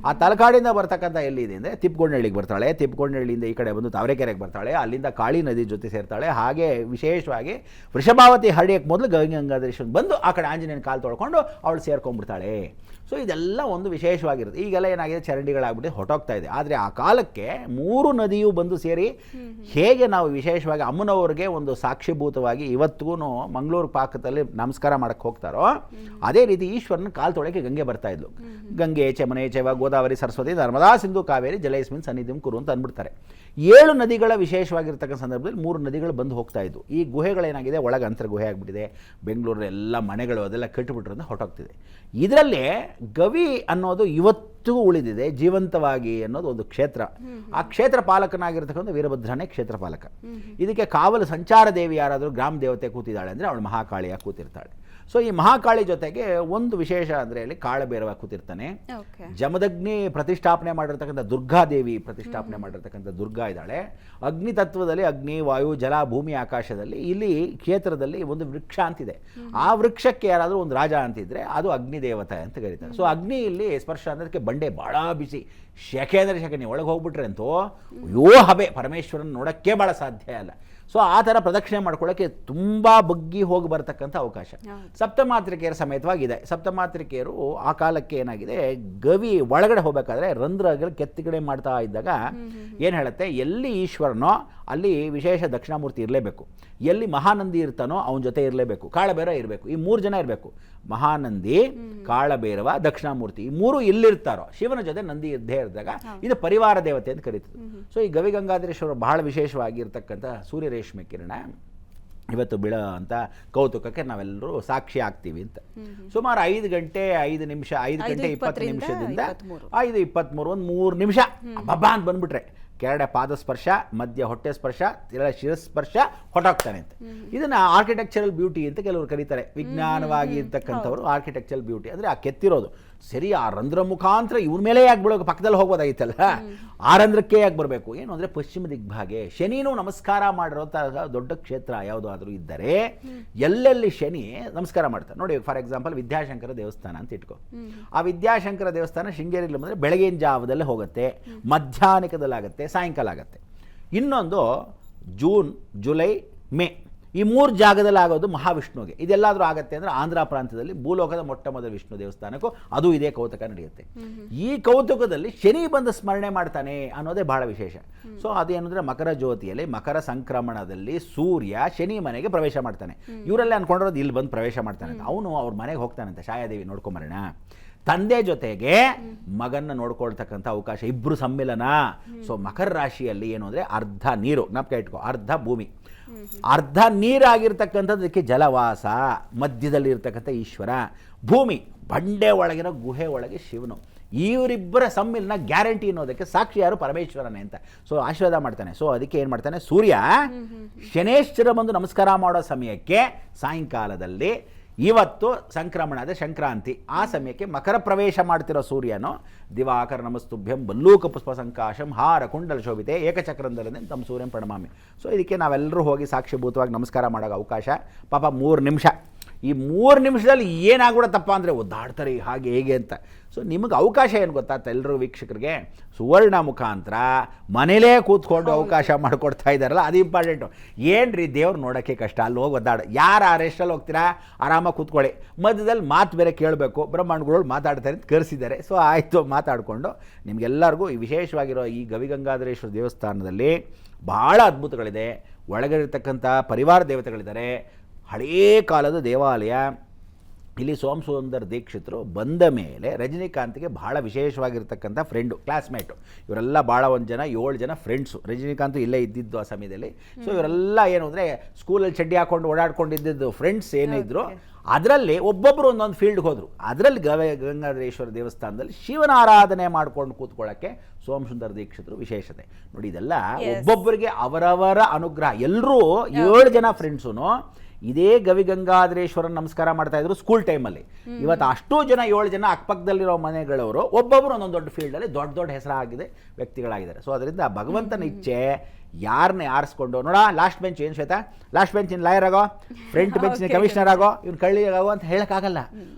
[SPEAKER 4] ಆ ತಲಕಾಡಿಂದ ಬರ್ತಕ್ಕಂಥ ಎಲ್ಲಿದೆ ಅಂದರೆ ತಿಪ್ಪಗೊಂಡಳ್ಳಿಗೆ ಬರ್ತಾಳೆ. ತಿಪ್ಪಗೊಂಡಳ್ಳಿಯಿಂದ ಈ ಕಡೆ ಬಂದು ತಾವರೆಕೆರೆಗೆ ಬರ್ತಾಳೆ. ಅಲ್ಲಿಂದ ಕಾಳಿ ನದಿ ಜೊತೆ ಸೇರ್ತಾಳೆ. ಹಾಗೆ ವಿಶೇಷವಾಗಿ ವೃಷಭಾವತಿ ಹರಿಯಕ್ಕೆ ಮೊದಲು ಗಂಗಾಧರೇಶ್ವರ ಬಂದು ಆ ಕಡೆ ಆಂಜನೇಯನ ಕಾಲು ತೊಳ್ಕೊಂಡು ಅವಳು ಸೇರ್ಕೊಂಡ್ಬಿಡ್ತಾಳೆ. ಸೊ ಇದೆಲ್ಲ ಒಂದು ವಿಶೇಷವಾಗಿರುತ್ತೆ. ಈಗೆಲ್ಲ ಏನಾಗಿದೆ, ಚರಂಡಿಗಳಾಗ್ಬಿಟ್ಟು ಹೊಟ್ಟೋಗ್ತಾ ಇದೆ. ಆದರೆ ಆ ಕಾಲಕ್ಕೆ 3 ನದಿಯೂ ಬಂದು ಸೇರಿ ಹೇಗೆ ನಾವು ವಿಶೇಷವಾಗಿ ಅಮ್ಮನವ್ರಿಗೆ ಒಂದು ಸಾಕ್ಷಿಭೂತವಾಗಿ ಇವತ್ತಿಗೂ ಮಂಗಳೂರು ಪಾಕದಲ್ಲಿ ನಮಸ್ಕಾರ ಮಾಡಕ್ಕೆ ಹೋಗ್ತಾರೋ, ಅದೇ ರೀತಿ ಈಶ್ವರನ ಕಾಲು ತೊಳೆಗೆ ಗಂಗೆ ಬರ್ತಾ ಇದ್ಲು. ಗಂಗೆ ಚಮನೆ ಚೈವ ಗೋದಾವರಿ ಸರಸ್ವತಿ ನರ್ಮದಾ ಸಿಂಧು ಕಾವೇರಿ ಜಲಯಸ್ಮಿನ್ ಸನ್ನಿಧಿಂ ಕುರು ಅಂತ ಅಂದ್ಬಿಡ್ತಾರೆ. 7 ನದಿಗಳ ವಿಶೇಷವಾಗಿರ್ತಕ್ಕಂಥ ಸಂದರ್ಭದಲ್ಲಿ 3 ನದಿಗಳು ಬಂದು ಹೋಗ್ತಾ ಇದ್ವು. ಈ ಗುಹೆಗಳೇನಾಗಿದೆ, ಒಳಗೆ ಅಂತರ್ಗುಹೆ ಆಗಿಬಿಟ್ಟಿದೆ. ಬೆಂಗಳೂರಲ್ಲಿ ಎಲ್ಲ ಮನೆಗಳು ಅದೆಲ್ಲ ಕಟ್ಟಿಬಿಟ್ರಿಂದ ಹೊಟ್ಟೋಗ್ತಿದೆ. ಇದರಲ್ಲೇ ಗವಿ ಅನ್ನೋದು ಇವತ್ತಿಗೂ ಉಳಿದಿದೆ ಜೀವಂತವಾಗಿ ಅನ್ನೋದು ಒಂದು ಕ್ಷೇತ್ರ. ಆ ಕ್ಷೇತ್ರ ಪಾಲಕನಾಗಿರ್ತಕ್ಕಂಥ ವೀರಭದ್ರನೇ ಕ್ಷೇತ್ರ ಪಾಲಕ. ಇದಕ್ಕೆ ಕಾವಲು ಸಂಚಾರ ದೇವಿ ಯಾರಾದರೂ ಗ್ರಾಮ ದೇವತೆ ಕೂತಿದ್ದಾಳೆ ಅಂದರೆ ಅವಳು ಮಹಾಕಾಳಿಯಾಗಿ ಕೂತಿರ್ತಾಳೆ. ಸೊ ಈ ಮಹಾಕಾಳಿ ಜೊತೆಗೆ ಒಂದು ವಿಶೇಷ ಅಂದರೆ ಅಲ್ಲಿ ಕಾಳಭೈರವ ಕೂತಿರ್ತಾನೆ. ಜಮದಗ್ನಿ ಪ್ರತಿಷ್ಠಾಪನೆ ಮಾಡಿರ್ತಕ್ಕಂಥ ದುರ್ಗಾದೇವಿ ಪ್ರತಿಷ್ಠಾಪನೆ ಮಾಡಿರ್ತಕ್ಕಂಥ ದುರ್ಗಾ ಇದ್ದಾಳೆ. ಅಗ್ನಿ ತತ್ವದಲ್ಲಿ ಅಗ್ನಿ, ವಾಯು, ಜಲ, ಭೂಮಿ, ಆಕಾಶದಲ್ಲಿ ಇಲ್ಲಿ ಕ್ಷೇತ್ರದಲ್ಲಿ ಒಂದು ವೃಕ್ಷ ಅಂತಿದೆ. ಆ ವೃಕ್ಷಕ್ಕೆ ಯಾರಾದರೂ ಒಂದು ರಾಜ ಅಂತಿದ್ರೆ ಅದು ಅಗ್ನಿ ದೇವತೆ ಅಂತ ಕರೀತಾರೆ. ಸೊ ಅಗ್ನಿ ಇಲ್ಲಿ ಸ್ಪರ್ಶ ಅನ್ನೋದಕ್ಕೆ ಬಂಡೆ ಭಾಳ ಬಿಸಿ, ಶೆಕೆ ಅಂದರೆ ಶೆಕೆ. ನೀವು ಒಳಗೆ ಹೋಗ್ಬಿಟ್ರೆ ಅಂತೂ ಹಬೆ, ಪರಮೇಶ್ವರನ ನೋಡೋಕ್ಕೆ ಭಾಳ ಸಾಧ್ಯ ಅಲ್ಲ. ಸೊ ಆ ಥರ ಪ್ರದಕ್ಷಿಣೆ ಮಾಡ್ಕೊಳ್ಳೋಕ್ಕೆ ತುಂಬ ಬಗ್ಗಿ ಹೋಗಿ ಬರ್ತಕ್ಕಂಥ ಅವಕಾಶ ಸಪ್ತಮಾತೃಕೆಯರ ಸಮೇತವಾಗಿದೆ. ಸಪ್ತಮಾತೃಕೆಯರು ಆ ಕಾಲಕ್ಕೆ ಏನಾಗಿದೆ, ಗವಿ ಒಳಗಡೆ ಹೋಗಬೇಕಾದ್ರೆ ರಂಧ್ರಗಳು ಕೆತ್ತಿಗಡೆ ಮಾಡ್ತಾ ಇದ್ದಾಗ ಏನು ಹೇಳುತ್ತೆ, ಎಲ್ಲಿ ಈಶ್ವರನೋ ಅಲ್ಲಿ ವಿಶೇಷ ದಕ್ಷಿಣಾಮೂರ್ತಿ ಇರಲೇಬೇಕು. ಎಲ್ಲಿ ಮಹಾನಂದಿ ಇರ್ತಾನೋ ಅವನ ಜೊತೆ ಇರಲೇಬೇಕು. ಕಾಳಭೈರವ ಇರಬೇಕು. ಈ 3 ಜನ ಇರಬೇಕು. ಮಹಾನಂದಿ, ಕಾಳಭೈರವ, ದಕ್ಷಿಣಾಮೂರ್ತಿ, ಈ 3 ಎಲ್ಲಿರ್ತಾರೋ ಶಿವನ ಜೊತೆ ನಂದಿ ಇದ್ದೇ ಇದ್ದಾಗ ಇದು ಪರಿವಾರ ದೇವತೆ ಅಂತ ಕರೀತದೆ. ಸೊ ಈ ಗವಿಗಂಗಾಧರೇಶ್ವರ ಬಹಳ ವಿಶೇಷವಾಗಿರ್ತಕ್ಕಂಥ ಸೂರ್ಯರೇಷ್ಮೆ ಕಿರಣ ಇವತ್ತು ಬೀಳೋ ಅಂತ ಕೌತುಕಕ್ಕೆ ನಾವೆಲ್ಲರೂ ಸಾಕ್ಷಿ ಆಗ್ತೀವಿ ಅಂತ. ಸುಮಾರು 5 ಗಂಟೆ 5 ನಿಮಿಷ, 5 ಗಂಟೆ 20 ನಿಮಿಷದಿಂದ 5:23 ಒಂದು 3 ನಿಮಿಷ ಬಬ್ಬಾ ಅಂತ ಬಂದ್ಬಿಟ್ರೆ ಕೆರಡೆ ಪಾದ ಸ್ಪರ್ಶ, ಮಧ್ಯ ಹೊಟ್ಟೆ ಸ್ಪರ್ಶ, ಶಿರಸ್ಪರ್ಶ, ಹೊಟ್ಟೋಗ್ತಾನೆ ಅಂತ. ಇದನ್ನು ಆರ್ಕಿಟೆಕ್ಚರಲ್ ಬ್ಯೂಟಿ ಅಂತ ಕೆಲವರು ಕರೀತಾರೆ. ವಿಜ್ಞಾನವಾಗಿ ಇರ್ತಕ್ಕಂಥವ್ರು ಆರ್ಕಿಟೆಕ್ಚರಲ್ ಬ್ಯೂಟಿ ಅಂದರೆ ಆ ಕೆತ್ತಿರೋದು ಸರಿ ಆ ರಂಧ್ರ ಮುಖಾಂತರ ಇವ್ರ ಮೇಲೆ ಯಾಕೆ ಬಿಡೋಕೆ, ಪಕ್ಕದಲ್ಲಿ ಹೋಗ್ಬೋದಾಗಿತ್ತಲ್ಲ, ಆ ರಂಧ್ರಕ್ಕೆ ಯಾಕೆ ಬರಬೇಕು? ಏನು ಅಂದರೆ ಪಶ್ಚಿಮ ದಿಗ್ಭಾಗೆ ಶನಿನೂ ನಮಸ್ಕಾರ ಮಾಡಿರೋ ದೊಡ್ಡ ಕ್ಷೇತ್ರ ಯಾವುದಾದ್ರೂ ಇದ್ದರೆ ಎಲ್ಲೆಲ್ಲಿ ಶನಿ ನಮಸ್ಕಾರ ಮಾಡ್ತಾರೆ ನೋಡಿ. ಫಾರ್ ಎಕ್ಸಾಂಪಲ್ ವಿದ್ಯಾಶಂಕರ ದೇವಸ್ಥಾನ ಅಂತ ಇಟ್ಕೋ. ಆ ವಿದ್ಯಾಶಂಕರ ದೇವಸ್ಥಾನ ಶೃಂಗೇರಿಯಲ್ಲಿ ಬಂದರೆ ಬೆಳಗಿನ ಜಾವದಲ್ಲೇ ಹೋಗುತ್ತೆ, ಮಧ್ಯಾಹ್ನಕದಲ್ಲಾಗುತ್ತೆ, ಸಾಯಂಕಾಲ ಆಗುತ್ತೆ. ಇನ್ನೊಂದು ಜೂನ್, ಜುಲೈ, ಮೇ ಈ 3 ಜಾಗದಲ್ಲಿ ಆಗೋದು ಮಹಾವಿಷ್ಣುವಿಗೆ. ಇದೆಲ್ಲಾದರೂ ಆಗುತ್ತೆ ಅಂದರೆ ಆಂಧ್ರ ಪ್ರಾಂತ್ಯದಲ್ಲಿ ಭೂಲೋಕದ ಮೊಟ್ಟ ಮೊದಲ ವಿಷ್ಣು ದೇವಸ್ಥಾನಕ್ಕೂ ಅದು ಇದೇ ಕೌತುಕ ನಡೆಯುತ್ತೆ. ಈ ಕೌತುಕದಲ್ಲಿ ಶನಿ ಬಂದು ಸ್ಮರಣೆ ಮಾಡ್ತಾನೆ ಅನ್ನೋದೇ ಬಹಳ ವಿಶೇಷ. ಸೊ ಅದೇನಂದರೆ ಮಕರ ಜ್ಯೋತಿಯಲ್ಲಿ ಮಕರ ಸಂಕ್ರಮಣದಲ್ಲಿ ಸೂರ್ಯ ಶನಿ ಮನೆಗೆ ಪ್ರವೇಶ ಮಾಡ್ತಾನೆ. ಇವರೆಲ್ಲ ಅನ್ಕೊಂಡಿರೋದು ಇಲ್ಲಿ ಬಂದು ಪ್ರವೇಶ ಮಾಡ್ತಾನೆ ಅಂತ. ಅವನು ಅವ್ರ ಮನೆಗೆ ಹೋಗ್ತಾನಂತೆ, ಛಾಯಾದೇವಿ ನೋಡ್ಕೊಂಬರೋಣ. ತಂದೆ ಜೊತೆಗೆ ಮಗನ್ನ ನೋಡ್ಕೊಳ್ತಕ್ಕಂಥ ಅವಕಾಶ, ಇಬ್ಬರು ಸಮ್ಮಿಲನ. ಸೊ ಮಕರ ರಾಶಿಯಲ್ಲಿ ಏನು ಅಂದರೆ ಅರ್ಧ ನೀರು, ಜ್ಞಾಪಕ ಇಟ್ಕೋ, ಅರ್ಧ ಭೂಮಿ, ಅರ್ಧ ನೀರಾಗಿರ್ತಕ್ಕಂಥದ್ದಕ್ಕೆ ಜಲವಾಸ, ಮಧ್ಯದಲ್ಲಿ ಇರ್ತಕ್ಕಂಥ ಈಶ್ವರ, ಭೂಮಿ ಬಂಡೆ ಒಳಗಿರೋ ಗುಹೆ ಒಳಗೆ ಶಿವನು. ಇವರಿಬ್ಬರ ಸಮ್ಮಿಲನ ಗ್ಯಾರಂಟಿ ಅನ್ನೋದಕ್ಕೆ ಸಾಕ್ಷಿ ಯಾರು? ಪರಮೇಶ್ವರನೇ ಅಂತ. ಸೊ ಆಶೀರ್ವಾದ ಮಾಡ್ತಾನೆ. ಸೊ ಅದಕ್ಕೆ ಏನು ಮಾಡ್ತಾನೆ, ಸೂರ್ಯ ಶನೇಶ್ವರ ಬಂದು ನಮಸ್ಕಾರ ಮಾಡೋ ಸಮಯಕ್ಕೆ ಸಾಯಂಕಾಲದಲ್ಲಿ ಇವತ್ತು ಸಂಕ್ರಮಣ ಅದೇ ಸಂಕ್ರಾಂತಿ, ಆ ಸಮಯಕ್ಕೆ ಮಕರ ಪ್ರವೇಶ ಮಾಡ್ತಿರೋ ಸೂರ್ಯನು ದಿವಾಕರ ನಮಸ್ತುಭ್ಯಂ ಬಲ್ಲೂಕ ಪುಷ್ಪ ಸಂಕಾಶಂ ಹಾರ ಕುಂಡಲ ಶೋಭಿತೆ ಏಕಚಕ್ರಂದರದೆ ತಮ್ಮ ಸೂರ್ಯಂ ಪ್ರಣಮಾಮಿ. ಸೊ ಇದಕ್ಕೆ ನಾವೆಲ್ಲರೂ ಹೋಗಿ ಸಾಕ್ಷಿಭೂತವಾಗಿ ನಮಸ್ಕಾರ ಮಾಡೋಕೆ ಅವಕಾಶ. ಪಾಪ 3 ನಿಮಿಷ, ಈ 3 ನಿಮಿಷದಲ್ಲಿ ಏನಾಗ್ಬಿಡತ್ತಪ್ಪ ಅಂದರೆ ಒದ್ದಾಡ್ತಾರೆ ಹಾಗೆ ಹೇಗೆ ಅಂತ. ಸೊ ನಿಮಗೆ ಅವಕಾಶ ಏನು ಗೊತ್ತಾಗ್ತಾ ಎಲ್ಲರೂ ವೀಕ್ಷಕರಿಗೆ, ಸುವರ್ಣ ಮುಖಾಂತರ ಮನೇಲೇ ಕೂತ್ಕೊಂಡು ಅವಕಾಶ ಮಾಡಿಕೊಡ್ತಾ ಇದ್ದಾರಲ್ಲ, ಅದು ಇಂಪಾರ್ಟೆಂಟು. ಏನು ರೀ ದೇವ್ರು ನೋಡೋಕ್ಕೆ ಕಷ್ಟ, ಅಲ್ಲಿ ಹೋಗಿ ಒದ್ದಾಡು. ಯಾರು ಆ ರೆಸ್ಟಲ್ಲಿ ಹೋಗ್ತೀರಾ, ಆರಾಮಾಗಿ ಕೂತ್ಕೊಳ್ಳಿ. ಮಧ್ಯದಲ್ಲಿ ಮಾತು ಬೇರೆ ಕೇಳಬೇಕು, ಬ್ರಹ್ಮಾಂಡಗಳು ಮಾತಾಡ್ತಾರೆ ಅಂತ ಕರೆಸಿದ್ದಾರೆ. ಸೊ ಆಯಿತು, ಮಾತಾಡಿಕೊಂಡು ನಿಮಗೆಲ್ಲರಿಗೂ ಈ ವಿಶೇಷವಾಗಿರೋ ಈ ಗವಿಗಂಗಾಧರೇಶ್ವರ ದೇವಸ್ಥಾನದಲ್ಲಿ ಭಾಳ ಅದ್ಭುತಗಳಿದೆ. ಒಳಗಿರ್ತಕ್ಕಂಥ ಪರಿವಾರ ದೇವತೆಗಳಿದ್ದಾರೆ. ಹಳೇ ಕಾಲದ ದೇವಾಲಯ, ಇಲ್ಲಿ ಸೋಮಸುಂದರ್ ದೀಕ್ಷಿತರು ಬಂದ ಮೇಲೆ ರಜನಿಕಾಂತ್ಗೆ ಭಾಳ ವಿಶೇಷವಾಗಿರ್ತಕ್ಕಂಥ ಫ್ರೆಂಡು, ಕ್ಲಾಸ್ಮೇಟು. ಇವರೆಲ್ಲ ಭಾಳ 7 ಜನ ಫ್ರೆಂಡ್ಸು. ರಜನಿಕಾಂತ್ ಇಲ್ಲೇ ಇದ್ದಿದ್ದು ಆ ಸಮಯದಲ್ಲಿ. ಸೊ ಇವರೆಲ್ಲ ಏನು ಅಂದರೆ ಸ್ಕೂಲಲ್ಲಿ ಚಡ್ಡಿ ಹಾಕ್ಕೊಂಡು ಓಡಾಡ್ಕೊಂಡಿದ್ದು ಫ್ರೆಂಡ್ಸ್ ಏನಿದ್ರು, ಅದರಲ್ಲಿ ಒಬ್ಬೊಬ್ಬರು ಒಂದೊಂದು ಫೀಲ್ಡ್ಗೆ ಹೋದರು. ಅದರಲ್ಲಿ ಗಂಗಾಧರೇಶ್ವರ ದೇವಸ್ಥಾನದಲ್ಲಿ ಶಿವನ ಆರಾಧನೆ ಮಾಡ್ಕೊಂಡು ಕೂತ್ಕೊಳ್ಳೋಕ್ಕೆ ಸೋಮಸುಂದರ್ ದೀಕ್ಷಿತರು ವಿಶೇಷತೆ. ನೋಡಿ, ಇದೆಲ್ಲ ಒಬ್ಬೊಬ್ಬರಿಗೆ ಅವರವರ ಅನುಗ್ರಹ. ಎಲ್ಲರೂ 7 ಜನ ಫ್ರೆಂಡ್ಸು ಇದೇ ಗವಿಗಂಗಾಧರೇಶ್ವರನ ನಮಸ್ಕಾರ ಮಾಡ್ತಾ ಇದ್ರು ಸ್ಕೂಲ್ ಟೈಮಲ್ಲಿ. ಇವತ್ತು ಅಷ್ಟೂ ಜನ 7 ಜನ ಅಕ್ಕಪಕ್ಕದಲ್ಲಿರೋ ಮನೆಗಳವರು ಒಬ್ಬೊಬ್ಬರು ಒಂದೊಂದು ದೊಡ್ಡ ಫೀಲ್ಡಲ್ಲಿ ದೊಡ್ಡ ಹೆಸರಾಗಿದೆ ವ್ಯಕ್ತಿಗಳಾಗಿದ್ದಾರೆ. ಸೊ ಅದರಿಂದ ಭಗವಂತನ ಇಚ್ಛೆ ಯಾರನ್ನೇ ಆರಿಸ್ಕೊಂಡು ನೋಡ, ಲಾಸ್ಟ್ ಬೆಂಚ್ ಏನು ಶ್ವೇತಾ, ಲಾಸ್ಟ್ ಬೆಂಚಿನ ಲಾಯರ್ ಆಗೋ, ಫ್ರಂಟ್ ಬೆಂಚಿನ ಕಮಿಷನರ್ ಆಗೋ, ಇವ್ನು ಕಳ್ಳಿ ಆಗೋ ಅಂತ ಹೇಳೋಕ್ಕಾಗಲ್ಲ.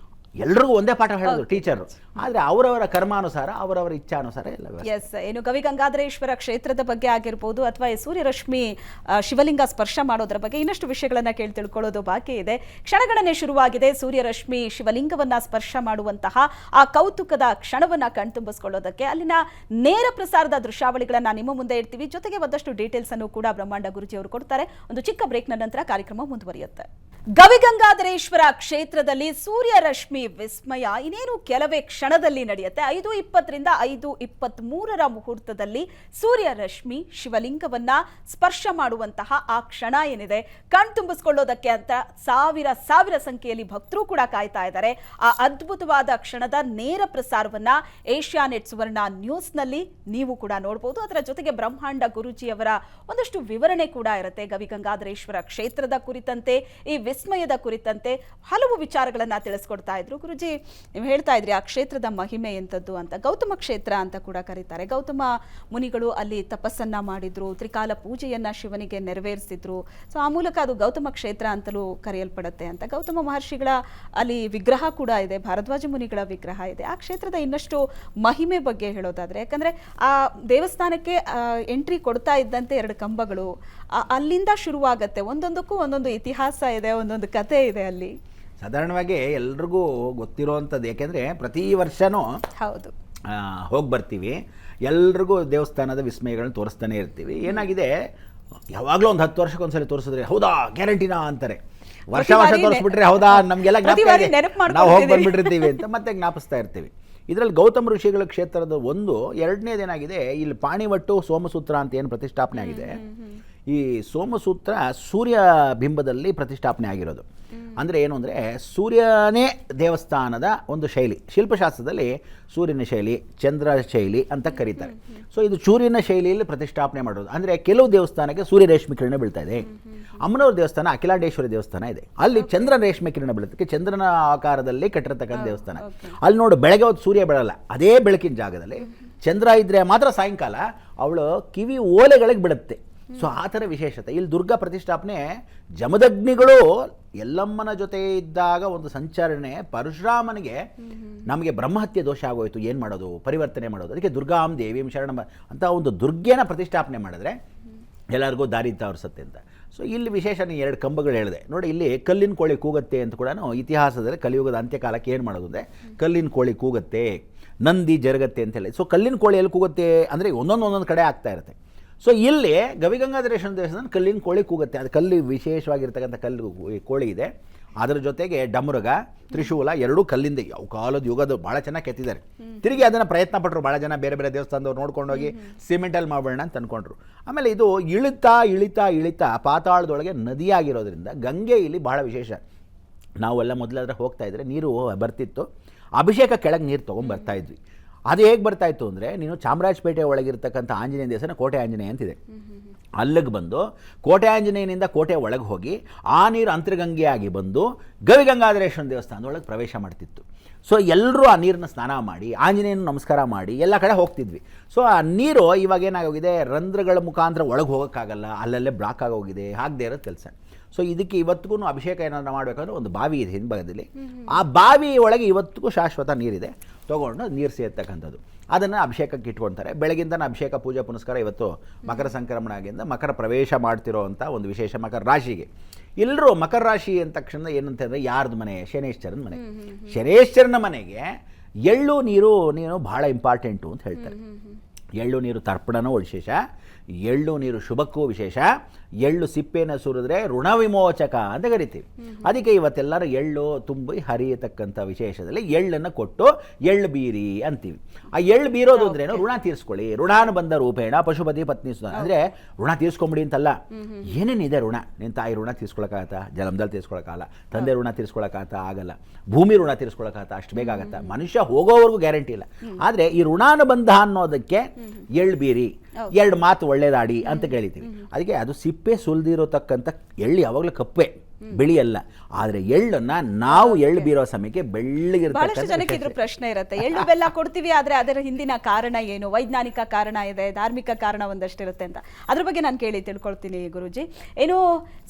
[SPEAKER 4] ಎಲ್ರಿಗೂ ಒಂದೇ ಪಾಠ ಹೇಳೋದು ಟೀಚರು. ಆದರೆ ಅವರವರ ಕರ್ಮಾನುಸಾರ, ಅವರವರ ಇಚ್ಛಾನುಸಾರ ಎಲ್ಲ.
[SPEAKER 1] ಎಸ್, ಏನು ಗವಿಗಂಗಾಧರೇಶ್ವರ ಕ್ಷೇತ್ರದ ಬಗ್ಗೆ ಆಗಿರ್ಬೋದು ಅಥವಾ ಈ ಸೂರ್ಯರಶ್ಮಿ ಶಿವಲಿಂಗ ಸ್ಪರ್ಶ ಮಾಡೋದ್ರ ಬಗ್ಗೆ ಇನ್ನಷ್ಟು ವಿಷಯಗಳನ್ನ ತಿಳ್ಕೊಳ್ಳೋದು ಬಾಕಿ ಇದೆ. ಕ್ಷಣಗಣನೆ ಶುರುವಾಗಿದೆ. ಸೂರ್ಯರಶ್ಮಿ ಶಿವಲಿಂಗವನ್ನ ಸ್ಪರ್ಶ ಮಾಡುವಂತಹ ಆ ಕೌತುಕದ ಕ್ಷಣವನ್ನ ಕಣ್ತುಂಬಿಸ್ಕೊಳ್ಳೋದಕ್ಕೆ ಅಲ್ಲಿನ ನೇರ ಪ್ರಸಾರದ ದೃಶ್ಯಾವಳಿಗಳನ್ನ ನಿಮ್ಮ ಮುಂದೆ ಇಡ್ತೀವಿ. ಜೊತೆಗೆ ಒಂದಷ್ಟು ಡೀಟೇಲ್ಸ್ ಅನ್ನು ಕೂಡ ಬ್ರಹ್ಮಾಂಡ ಗುರುಜಿ ಅವರು ಕೊಡ್ತಾರೆ. ಒಂದು ಚಿಕ್ಕ ಬ್ರೇಕ್ನ ನಂತರ ಕಾರ್ಯಕ್ರಮ ಮುಂದುವರಿಯುತ್ತೆ. ಗವಿಗಂಗಾಧರೇಶ್ವರ ಕ್ಷೇತ್ರದಲ್ಲಿ ಸೂರ್ಯರಶ್ಮಿ ವಿಸ್ಮಯ ಇನ್ನೇನು ಕೆಲವೇ ಕ್ಷಣದಲ್ಲಿ ನಡೆಯುತ್ತೆ. 5:20 5:23 ಮುಹೂರ್ತದಲ್ಲಿ ಸೂರ್ಯರಶ್ಮಿ ಶಿವಲಿಂಗವನ್ನ ಸ್ಪರ್ಶ ಮಾಡುವಂತಹ ಆ ಕ್ಷಣ ಏನಿದೆ, ಕಣ್ತುಂಬಿಸ್ಕೊಳ್ಳೋದಕ್ಕೆ ಅಂತ ಸಾವಿರ ಸಂಖ್ಯೆಯಲ್ಲಿ ಭಕ್ತರು ಕೂಡ ಕಾಯ್ತಾ ಇದ್ದಾರೆ. ಆ ಅದ್ಭುತವಾದ ಕ್ಷಣದ ನೇರ ಪ್ರಸಾರವನ್ನ ಏಷ್ಯಾನೆಟ್ ಸುವರ್ಣ ನ್ಯೂಸ್ನಲ್ಲಿ ನೀವು ಕೂಡ ನೋಡಬಹುದು. ಅದರ ಜೊತೆಗೆ ಬ್ರಹ್ಮಾಂಡ ಗುರುಜಿಯವರ ಒಂದಷ್ಟು ವಿವರಣೆ ಕೂಡ ಇರುತ್ತೆ. ಗವಿಗಂಗಾಧರೇಶ್ವರ ಕ್ಷೇತ್ರದ ಕುರಿತಂತೆ, ಈ ವಿಸ್ಮಯದ ಕುರಿತಂತೆ ಹಲವು ವಿಚಾರಗಳನ್ನ ತಿಳಿಸ್ಕೊಡ್ತಾ ಇದ್ರು. ಗುರುಜಿ, ನೀವು ಹೇಳ್ತಾ ಇದ್ರಿ ಆ ಕ್ಷೇತ್ರದ ಮಹಿಮೆ ಎಂಥದ್ದು ಅಂತ. ಗೌತಮ ಕ್ಷೇತ್ರ ಅಂತ ಕೂಡ ಕರೀತಾರೆ. ಗೌತಮ ಮುನಿಗಳು ಅಲ್ಲಿ ತಪಸ್ಸನ್ನ ಮಾಡಿದ್ರು, ತ್ರಿಕಾಲ ಪೂಜೆಯನ್ನ ಶಿವನಿಗೆ ನೆರವೇರಿಸಿದ್ರು. ಸೊ ಆ ಮೂಲಕ ಅದು ಗೌತಮ ಕ್ಷೇತ್ರ ಅಂತಲೂ ಕರೆಯಲ್ಪಡುತ್ತೆ ಅಂತ. ಗೌತಮ ಮಹರ್ಷಿಗಳ ಅಲ್ಲಿ ವಿಗ್ರಹ ಕೂಡ ಇದೆ, ಭಾರದ್ವಾಜ ಮುನಿಗಳ ವಿಗ್ರಹ ಇದೆ. ಆ ಕ್ಷೇತ್ರದ ಇನ್ನಷ್ಟು ಮಹಿಮೆ ಬಗ್ಗೆ ಹೇಳೋದಾದ್ರೆ, ಯಾಕಂದ್ರೆ ಆ ದೇವಸ್ಥಾನಕ್ಕೆ ಎಂಟ್ರಿ ಕೊಡ್ತಾ ಇದ್ದಂತೆ 2 ಕಂಬಗಳು ಅಲ್ಲಿಂದ ಶುರುವಾಗತ್ತೆ. ಒಂದೊಂದಕ್ಕೂ ಒಂದೊಂದು ಇತಿಹಾಸ ಇದೆ, ಒಂದೊಂದು ಕತೆ ಇದೆ ಅಲ್ಲಿ.
[SPEAKER 4] ಸಾಧಾರಣವಾಗಿ ಎಲ್ರಿಗೂ ಗೊತ್ತಿರೋವಂಥದ್ದು, ಯಾಕೆಂದರೆ ಪ್ರತಿ ವರ್ಷವೂ
[SPEAKER 1] ಹೌದು
[SPEAKER 4] ಹೋಗಿ ಬರ್ತೀವಿ, ಎಲ್ರಿಗೂ ದೇವಸ್ಥಾನದ ವಿಸ್ಮಯಗಳನ್ನ ತೋರಿಸ್ತಾನೆ ಇರ್ತೀವಿ. ಏನಾಗಿದೆ, ಯಾವಾಗಲೂ ಒಂದು 10 ವರ್ಷಕ್ಕೊಂದ್ಸಲ ತೋರಿಸಿದ್ರೆ ಹೌದಾ ಗ್ಯಾರಂಟಿನಾ ಅಂತಾರೆ. ವರ್ಷ ತೋರಿಸ್ಬಿಟ್ರೆ ಹೌದಾ ನಮಗೆಲ್ಲ ನಾವು ಹೋಗಿ ಬಂದ್ಬಿಟ್ಟಿರ್ತೀವಿ ಅಂತ ಮತ್ತೆ ಜ್ಞಾಪಿಸ್ತಾ ಇರ್ತೀವಿ. ಇದರಲ್ಲಿ ಗೌತಮ ಋಷಿಗಳ ಕ್ಷೇತ್ರದ ಒಂದು. ಎರಡನೇದೇನಾಗಿದೆ, ಇಲ್ಲಿ ಪಾಣಿವಟ್ಟು ಸೋಮಸೂತ್ರ ಅಂತ ಏನು ಪ್ರತಿಷ್ಠಾಪನೆ ಆಗಿದೆ, ಈ ಸೋಮಸೂತ್ರ ಸೂರ್ಯ ಬಿಂಬದಲ್ಲಿ ಪ್ರತಿಷ್ಠಾಪನೆ ಆಗಿರೋದು. ಅಂದರೆ ಏನು ಅಂದರೆ, ಸೂರ್ಯನೇ ದೇವಸ್ಥಾನದ ಒಂದು ಶೈಲಿ. ಶಿಲ್ಪಶಾಸ್ತ್ರದಲ್ಲಿ ಸೂರ್ಯನ ಶೈಲಿ, ಚಂದ್ರ ಶೈಲಿ ಅಂತ ಕರೀತಾರೆ. ಸೊ ಇದು ಸೂರ್ಯನ ಶೈಲಿಯಲ್ಲಿ ಪ್ರತಿಷ್ಠಾಪನೆ ಮಾಡೋದು. ಅಂದರೆ ಕೆಲವು ದೇವಸ್ಥಾನಕ್ಕೆ ಸೂರ್ಯ ರೇಷ್ಮೆ ಕಿರಣ ಬೀಳ್ತಾ ಇದೆ. ಅಮ್ಮನವ್ರ ದೇವಸ್ಥಾನ ಅಖಿಲಾಂಡೇಶ್ವರಿ ದೇವಸ್ಥಾನ ಇದೆ, ಅಲ್ಲಿ ಚಂದ್ರನ ರೇಷ್ಮೆ ಕಿರಣ ಬೀಳುತ್ತೆ. ಚಂದ್ರನ ಆಕಾರದಲ್ಲಿ ಕಟ್ಟಿರತಕ್ಕಂಥ ದೇವಸ್ಥಾನ. ಅಲ್ಲಿ ನೋಡು, ಬೆಳಗ್ಗೆ ಹೊತ್ತು ಸೂರ್ಯ ಬೆಳಲ್ಲ, ಅದೇ ಬೆಳಕಿನ ಜಾಗದಲ್ಲಿ ಚಂದ್ರ ಇದ್ದರೆ ಮಾತ್ರ ಸಾಯಂಕಾಲ ಅವಳು ಕಿವಿ ಓಲೆಗಳಿಗೆ ಬಿಡುತ್ತೆ. ಸೊ ಆ ಥರ ವಿಶೇಷತೆ. ಇಲ್ಲಿ ದುರ್ಗಾ ಪ್ರತಿಷ್ಠಾಪನೆ ಜಮದಗ್ನಿಗಳು ಎಲ್ಲಮ್ಮನ ಜೊತೆ ಇದ್ದಾಗ ಒಂದು ಸಂಚರಣೆ. ಪರಶುರಾಮನಿಗೆ ನಮಗೆ ಬ್ರಹ್ಮಹತ್ಯೆ ದೋಷ ಆಗೋಯ್ತು, ಏನು ಮಾಡೋದು, ಪರಿವರ್ತನೆ ಮಾಡೋದು. ಅದಕ್ಕೆ ದುರ್ಗಾಂ ದೇವಿಂ ಶರಣಂ ಅಂತ ಒಂದು ದುರ್ಗೆನ ಪ್ರತಿಷ್ಠಾಪನೆ ಮಾಡಿದ್ರೆ ಎಲ್ಲರಿಗೂ ದಾರಿ ತೋರಿಸುತ್ತೆ ಅಂತ. ಸೊ ಇಲ್ಲಿ ವಿಶೇಷ 2 ಕಂಬಗಳು ಹೇಳಿದೆ ನೋಡಿ. ಇಲ್ಲಿ ಕಲ್ಲಿನ ಕೋಳಿ ಕೂಗತ್ತೆ ಅಂತ ಕೂಡ ಇತಿಹಾಸದಲ್ಲಿ ಕಲಿಯುಗದ ಅಂತ್ಯಕಾಲಕ್ಕೆ ಏನು ಮಾಡೋದು ಅಂದರೆ, ಕಲ್ಲಿನ ಕೋಳಿ ಕೂಗತ್ತೆ, ನಂದಿ ಜರುಗತ್ತೆ ಅಂತ ಹೇಳಿ. ಸೊ ಕಲ್ಲಿನ ಕೋಳಿ ಎಲ್ಲಿ ಕೂಗುತ್ತೆ ಅಂದರೆ ಒಂದೊಂದು ಕಡೆ ಆಗ್ತಾ ಇರುತ್ತೆ. ಸೊ ಇಲ್ಲಿ ಗವಿಗಂಗಾಧರೇಶ್ವರ ದೇವಸ್ಥಾನ ಕಲ್ಲಿನ ಕೋಳಿ ಕೂಗುತ್ತೆ. ಅದು ಕಲ್ಲು ವಿಶೇಷವಾಗಿರ್ತಕ್ಕಂಥ ಕಲ್ಲು ಕೋಳಿ ಇದೆ. ಅದರ ಜೊತೆಗೆ ಡಮರುಗ, ತ್ರಿಶೂಲ 2 ಕಲ್ಲಿಂದ ಯಾವ ಕಾಲದ ಯುಗದ ಭಾಳ ಚೆನ್ನಾಗಿ ಕೆತ್ತಿದ್ದಾರೆ. ತಿರುಗಿ ಅದನ್ನು ಪ್ರಯತ್ನ ಪಟ್ಟರು ಭಾಳ ಜನ, ಬೇರೆ ಬೇರೆ ದೇವಸ್ಥಾನದವ್ರು ನೋಡ್ಕೊಂಡೋಗಿ ಸಿಮೆಂಟಲ್ಲಿ ಮಾಡೋಣ ಅಂತ ಅಂದ್ಕೊಂಡ್ರು. ಆಮೇಲೆ ಇದು ಇಳಿತಾ ಪಾತಾಳದೊಳಗೆ ನದಿಯಾಗಿರೋದ್ರಿಂದ ಗಂಗೆ ಇಲ್ಲಿ ಭಾಳ ವಿಶೇಷ. ನಾವೆಲ್ಲ ಮೊದಲಾದ್ರೆ ಹೋಗ್ತಾ ಇದ್ರೆ ನೀರು ಬರ್ತಿತ್ತು, ಅಭಿಷೇಕ ಕೆಳಗೆ ನೀರು ತೊಗೊಂಬರ್ತಾ ಇದ್ವಿ. ಅದು ಹೇಗೆ ಬರ್ತಾಯಿತ್ತು ಅಂದರೆ, ನೀನು ಚಾಮರಾಜಪೇಟೆ ಒಳಗಿರ್ತಕ್ಕಂಥ ಆಂಜನೇಯ ದೇವಸ್ಥಾನ ಕೋಟೆ ಆಂಜನೇಯ ಅಂತಿದೆ, ಅಲ್ಲಿಗೆ ಬಂದು ಕೋಟೆ ಆಂಜನೇಯನಿಂದ ಕೋಟೆ ಒಳಗೆ ಹೋಗಿ ಆ ನೀರು ಅಂತರ್ಗಂಗೆಯಾಗಿ ಬಂದು ಗವಿಗಂಗಾಧರೇಶ್ವರ ದೇವಸ್ಥಾನದೊಳಗೆ ಪ್ರವೇಶ ಮಾಡ್ತಿತ್ತು. ಸೊ ಎಲ್ಲರೂ ಆ ನೀರನ್ನ ಸ್ನಾನ ಮಾಡಿ ಆಂಜನೇಯನ ನಮಸ್ಕಾರ ಮಾಡಿ ಎಲ್ಲ ಕಡೆ ಹೋಗ್ತಿದ್ವಿ. ಸೊ ಆ ನೀರು ಇವಾಗ ಏನಾಗೋಗಿದೆ, ರಂಧ್ರಗಳ ಮುಖಾಂತರ ಒಳಗೆ ಹೋಗೋಕ್ಕಾಗಲ್ಲ, ಅಲ್ಲಲ್ಲೇ ಬ್ಲಾಕ್ ಆಗೋಗಿದೆ, ಆಗದೆ ಇರೋದು ಕೆಲಸ. ಸೊ ಇದಕ್ಕೆ ಇವತ್ತಿಗೂ ಅಭಿಷೇಕ ಏನಾದ್ರು ಮಾಡಬೇಕಂದ್ರೆ ಒಂದು ಬಾವಿ ಇದೆ ಹಿಂಭಾಗದಲ್ಲಿ, ಆ ಬಾವಿ ಒಳಗೆ ಇವತ್ತಿಗೂ ಶಾಶ್ವತ ನೀರಿದೆ, ತೊಗೊಂಡು ನೀರು ಸೇರ್ತಕ್ಕಂಥದ್ದು. ಅದನ್ನು ಅಭಿಷೇಕಕ್ಕೆ ಇಟ್ಕೊಳ್ತಾರೆ. ಬೆಳಗಿಂದ ಅಭಿಷೇಕ ಪೂಜೆ ಪುನಸ್ಕಾರ. ಇವತ್ತು ಮಕರ ಸಂಕ್ರಮಣ ಆಗಿಂದ ಮಕರ ಪ್ರವೇಶ ಮಾಡ್ತಿರೋವಂಥ ಒಂದು ವಿಶೇಷ. ಮಕರ ರಾಶಿಗೆ ಎಲ್ಲರೂ ಮಕರ ರಾಶಿ ಅಂದ ತಕ್ಷಣ ಏನಂತಂದರೆ ಯಾರ್ದು ಮನೆ, ಶನೇಶ್ವರನ ಮನೆ. ಶನೇಶ್ವರನ ಮನೆಗೆ ಎಳ್ಳು ನೀರು ಭಾಳ ಇಂಪಾರ್ಟೆಂಟು ಅಂತ ಹೇಳ್ತಾರೆ. ಎಳ್ಳು ನೀರು ತರ್ಪಣನೂ ವಿಶೇಷ, ಎಳ್ಳು ನೀರು ಶುಭಕ್ಕೂ ವಿಶೇಷ. ಎಳ್ಳು ಸಿಪ್ಪೆನ ಸುರಿದ್ರೆ ಋಣ ವಿಮೋಚಕ ಅಂತ ಕರಿತೀವಿ. ಅದಕ್ಕೆ ಇವತ್ತೆಲ್ಲರೂ ಎಳ್ಳು ತುಂಬಿ ಹರಿಯತಕ್ಕಂಥ ವಿಶೇಷದಲ್ಲಿ ಎಳ್ಳನ್ನು ಕೊಟ್ಟು ಎಳ್ಳು ಬೀರಿ ಅಂತೀವಿ. ಆ ಎಳ್ಳು ಬೀರೋದು ಅಂದ್ರೇನು, ಋಣ ತೀರಿಸ್ಕೊಳ್ಳಿ. ಋಣಾನುಬಂಧ ರೂಪೇಣ ಪಶುಪತಿ ಪತ್ನಿ ಸುತ ಅಂದರೆ ಋಣ ತೀರಿಸ್ಕೊಂಬಿಡಿ ಅಂತಲ್ಲ. ಏನೇನಿದೆ ಋಣ, ನಿನ್ನ ತಾಯಿ ಋಣ ತೀರಿಸ್ಕೊಳಕ್ಕಾಗತ್ತಾ? ಜಲಮದಲ್ಲಿ ತೀರಿಸ್ಕೊಳಕ್ಕಾಗಲ್ಲ. ತಂದೆ ಋಣ ತೀರಿಸ್ಕೊಳಕ್ಕಾಗತ್ತಾ? ಆಗಲ್ಲ. ಭೂಮಿ ಋಣ ತೀರಿಸ್ಕೊಳಕ್ಕಾಗತ್ತಾ? ಅಷ್ಟು ಬೇಗ ಆಗತ್ತಾ? ಮನುಷ್ಯ ಹೋಗೋವರೆಗೂ ಗ್ಯಾರಂಟಿ ಇಲ್ಲ. ಆದರೆ ಈ ಋಣಾನುಬಂಧ ಅನ್ನೋದಕ್ಕೆ ಎಳ್ಳು ಬೀರಿ, ಎರಡು ಮಾತು ಒಳ್ಳೇದಾಡಿ ಅಂತ ಕೇಳಿತೀವಿ. ಅದಕ್ಕೆ ಅದು ಸಿಪ್ಪೆ ಸುಲಿದಿರತಕ್ಕಂಥ ಎಳ್ಳು ಯಾವಾಗಲೂ ಕಪ್ಪೆ, ಬಿಳಿಯಲ್ಲ. ಆದರೆ ಎಳ್ಳನ್ನು ನಾವು ಎಳ್ಳು ಬೀರೋ ಸಮಯಕ್ಕೆ
[SPEAKER 1] ಬಹಳಷ್ಟು ಜನಕ್ಕೆ ಇದ್ರ ಪ್ರಶ್ನೆ ಇರುತ್ತೆ. ಎಳ್ಳು ಬೆಲ್ಲ ಕೊಡ್ತೀವಿ, ಆದರೆ ಅದರ ಹಿಂದಿನ ಕಾರಣ ಏನು? ವೈಜ್ಞಾನಿಕ ಕಾರಣ ಇದೆ, ಧಾರ್ಮಿಕ ಕಾರಣ ಒಂದಷ್ಟಿರುತ್ತೆ ಅಂತ. ಅದ್ರ ಬಗ್ಗೆ ನಾನು ತಿಳ್ಕೊಳ್ತೀನಿ ಗುರುಜಿ. ಏನು,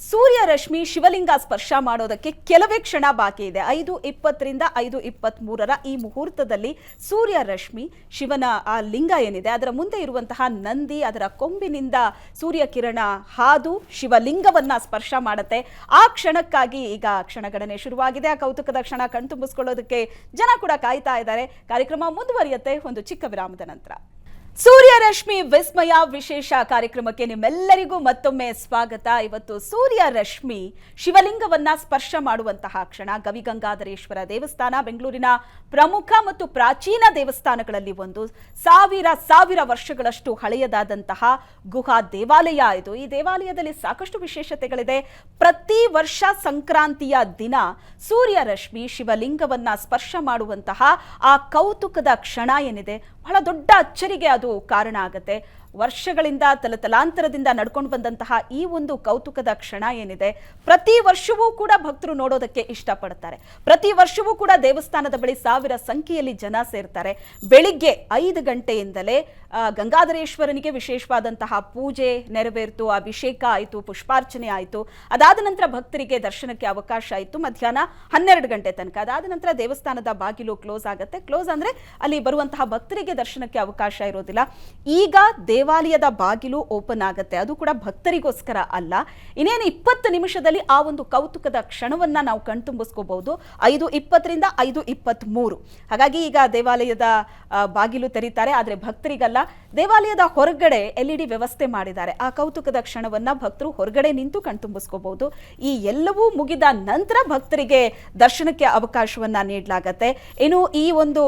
[SPEAKER 1] ಸೂರ್ಯ ರಶ್ಮಿ ಶಿವಲಿಂಗ ಸ್ಪರ್ಶ ಮಾಡೋದಕ್ಕೆ ಕೆಲವೇ ಕ್ಷಣ ಬಾಕಿ ಇದೆ. 5:20 5:23 ಈ ಮುಹೂರ್ತದಲ್ಲಿ ಸೂರ್ಯ ರಶ್ಮಿ ಶಿವನ ಆ ಲಿಂಗ ಏನಿದೆ ಅದರ ಮುಂದೆ ಇರುವಂತಹ ನಂದಿ, ಅದರ ಕೊಂಬಿನಿಂದ ಸೂರ್ಯ ಕಿರಣ ಹಾದು ಶಿವಲಿಂಗವನ್ನ ಸ್ಪರ್ಶ ಮಾಡುತ್ತೆ. ಆ ಕ್ಷಣಕ್ಕಾಗಿ ಈಗ ಕ್ಷಣಗಣನೆ ಶುರುವಾಗಿದೆ. ಆ ಕೌತುಕದ ಕ್ಷಣ ಕಣ್ತುಂಬಿಸ್ಕೊಳ್ಳೋದಕ್ಕೆ ಜನ ಕೂಡ ಕಾಯ್ತಾ ಇದ್ದಾರೆ. ಕಾರ್ಯಕ್ರಮ ಮುಂದುವರಿಯುತ್ತೆ ಒಂದು ಚಿಕ್ಕ ವಿರಾಮದ ನಂತರ. ಸೂರ್ಯ ರಶ್ಮಿ ವಿಸ್ಮಯ ವಿಶೇಷ ಕಾರ್ಯಕ್ರಮಕ್ಕೆ ನಿಮ್ಮೆಲ್ಲರಿಗೂ ಮತ್ತೊಮ್ಮೆ ಸ್ವಾಗತ. ಇವತ್ತು ಸೂರ್ಯ ರಶ್ಮಿ ಶಿವಲಿಂಗವನ್ನ ಸ್ಪರ್ಶ ಮಾಡುವಂತಹ ಕ್ಷಣ. ಗವಿಗಂಗಾಧರೇಶ್ವರ ದೇವಸ್ಥಾನ ಬೆಂಗಳೂರಿನ ಪ್ರಮುಖ ಮತ್ತು ಪ್ರಾಚೀನ ದೇವಸ್ಥಾನಗಳಲ್ಲಿ ಒಂದು. ಸಾವಿರ ವರ್ಷಗಳಷ್ಟು ಹಳೆಯದಾದಂತಹ ಗುಹಾ ದೇವಾಲಯ ಇದು. ಈ ದೇವಾಲಯದಲ್ಲಿ ಸಾಕಷ್ಟು ವಿಶೇಷತೆಗಳಿದೆ. ಪ್ರತಿ ವರ್ಷ ಸಂಕ್ರಾಂತಿಯ ದಿನ ಸೂರ್ಯ ರಶ್ಮಿ ಶಿವಲಿಂಗವನ್ನ ಸ್ಪರ್ಶ ಮಾಡುವಂತಹ ಆ ಕೌತುಕದ ಕ್ಷಣ ಏನಿದೆ ಬಹಳ ದೊಡ್ಡ ಅಚ್ಚರಿಗೆ ಅದು ಕಾರಣ ಆಗುತ್ತೆ. ವರ್ಷಗಳಿಂದ ತಲತಲಾಂತರದಿಂದ ನಡ್ಕೊಂಡು ಬಂದಂತಹ ಈ ಒಂದು ಕೌತುಕದ ಕ್ಷಣ ಏನಿದೆ ಪ್ರತಿ ವರ್ಷವೂ ಕೂಡ ಭಕ್ತರು ನೋಡೋದಕ್ಕೆ ಇಷ್ಟಪಡ್ತಾರೆ. ಪ್ರತಿ ವರ್ಷವೂ ಕೂಡ ದೇವಸ್ಥಾನದ ಬಳಿ ಸಾವಿರ ಸಂಖ್ಯೆಯಲ್ಲಿ ಜನ ಸೇರ್ತಾರೆ. ಬೆಳಿಗ್ಗೆ 5 ಗಂಟೆಯಿಂದಲೇ ಗಂಗಾಧರೇಶ್ವರನಿಗೆ ವಿಶೇಷವಾದಂತಹ ಪೂಜೆ ನೆರವೇರಿತು, ಅಭಿಷೇಕ ಆಯಿತು, ಪುಷ್ಪಾರ್ಚನೆ ಆಯಿತು. ಅದಾದ ನಂತರ ಭಕ್ತರಿಗೆ ದರ್ಶನಕ್ಕೆ ಅವಕಾಶ ಆಯಿತು ಮಧ್ಯಾಹ್ನ 12 ಗಂಟೆ ತನಕ. ಅದಾದ ನಂತರ ದೇವಸ್ಥಾನದ ಬಾಗಿಲು ಕ್ಲೋಸ್ ಆಗುತ್ತೆ. ಕ್ಲೋಸ್ ಅಂದ್ರೆ ಅಲ್ಲಿ ಬರುವಂತಹ ಭಕ್ತರಿಗೆ ದರ್ಶನಕ್ಕೆ ಅವಕಾಶ ಇರೋದಿಲ್ಲ. ಈಗ ದೇವಾಲಯದ ಬಾಗಿಲು ಓಪನ್ ಆಗುತ್ತೆ. ಅದು ಕೂಡ ಭಕ್ತರಿಗೋಸ್ಕರ ಅಲ್ಲ. ಇನ್ನೇನು 20 ನಿಮಿಷದಲ್ಲಿ ಆ ಒಂದು ಕೌತುಕದ ಕ್ಷಣವನ್ನ ನಾವು ಕಣ್ತುಂಬಿಸ್ಕೋಬಹುದು. 5:20 5:23. ಹಾಗಾಗಿ ಈಗ ದೇವಾಲಯದ ಬಾಗಿಲು ತೆರೀತಾರೆ, ಆದ್ರೆ ಭಕ್ತರಿಗಲ್ಲ. ದೇವಾಲಯದ ಹೊರಗಡೆ LED ವ್ಯವಸ್ಥೆ ಮಾಡಿದ್ದಾರೆ. ಆ ಕೌತುಕದ ಕ್ಷಣವನ್ನ ಭಕ್ತರು ಹೊರಗಡೆ ನಿಂತು ಕಣ್ತುಂಬಿಸ್ಕೋಬಹುದು. ಈ ಎಲ್ಲವೂ ಮುಗಿದ ನಂತರ ಭಕ್ತರಿಗೆ ದರ್ಶನಕ್ಕೆ ಅವಕಾಶವನ್ನ ನೀಡಲಾಗತ್ತೆ. ಇನ್ನು ಈ ಒಂದು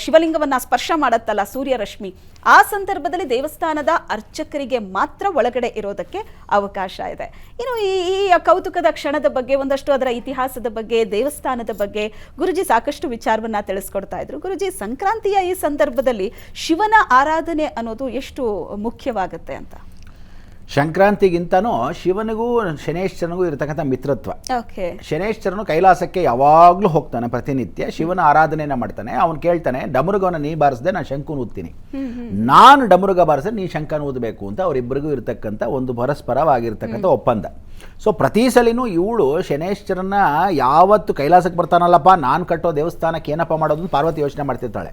[SPEAKER 1] ಶಿವಲಿಂಗವನ್ನ ಸ್ಪರ್ಶ ಮಾಡತ್ತಲ್ಲ ಸೂರ್ಯ ರಶ್ಮಿ, ಆ ಸಂದರ್ಭದಲ್ಲಿ ದೇವಸ್ಥಾನದ ಅರ್ಚಕರಿಗೆ ಮಾತ್ರ ಒಳಗಡೆ ಇರೋದಕ್ಕೆ ಅವಕಾಶ ಇದೆ. ಇನ್ನು ಈ ಕೌತುಕದ ಕ್ಷಣದ ಬಗ್ಗೆ, ಒಂದಷ್ಟು ಅದರ ಇತಿಹಾಸದ ಬಗ್ಗೆ, ದೇವಸ್ಥಾನದ ಬಗ್ಗೆ ಗುರುಜಿ ಸಾಕಷ್ಟು ವಿಚಾರವನ್ನ ತಿಳಿಸ್ಕೊಡ್ತಾ ಇದ್ರು. ಗುರುಜಿ, ಸಂಕ್ರಾಂತಿಯ ಈ ಸಂದರ್ಭದಲ್ಲಿ ಶಿವನ ಆರಾಧನೆ ಅನ್ನೋದು ಎಷ್ಟು ಮುಖ್ಯವಾಗುತ್ತೆ ಅಂತ?
[SPEAKER 4] ಸಂಕ್ರಾಂತಿಗಿಂತನೂ ಶಿವನಿಗೂ ಶನೇಶ್ವರನಿಗೂ ಇರತಕ್ಕಂಥ ಮಿತ್ರತ್ವ.
[SPEAKER 1] ಓಕೆ.
[SPEAKER 4] ಶನೇಶ್ವರನು ಕೈಲಾಸಕ್ಕೆ ಯಾವಾಗಲೂ ಹೋಗ್ತಾನೆ, ಪ್ರತಿನಿತ್ಯ ಶಿವನ ಆರಾಧನೆಯನ್ನ ಮಾಡ್ತಾನೆ. ಅವನು ಕೇಳ್ತಾನೆ, ಡಮರುಗವನ್ನು ನೀ ಬಾರಿಸದೆ ನಾನು ಶಂಕುನ ಊದ್ತೀನಿ, ನಾನು ಡಮರುಗ ಬಾರಿಸಿದ್ರೆ ನೀ ಶಂಕನ ಊದಬೇಕು ಅಂತ ಅವರಿಬ್ಬರಿಗೂ ಇರತಕ್ಕಂಥ ಒಂದು ಪರಸ್ಪರವಾಗಿರ್ತಕ್ಕಂಥ ಒಪ್ಪಂದ. ಸೊ ಪ್ರತಿ ಸಲಿನೂ ಇವಳು ಶನೇಶ್ವರನ ಯಾವತ್ತು ಕೈಲಾಸಕ್ಕೆ ಬರ್ತಾನಲ್ಲಪ್ಪ, ನಾನು ಕಟ್ಟೋ ದೇವಸ್ಥಾನಕ್ಕೆ ಏನಪ್ಪ ಮಾಡೋದು ಪಾರ್ವತಿ ಯೋಚನೆ ಮಾಡ್ತಿರ್ತಾಳೆ.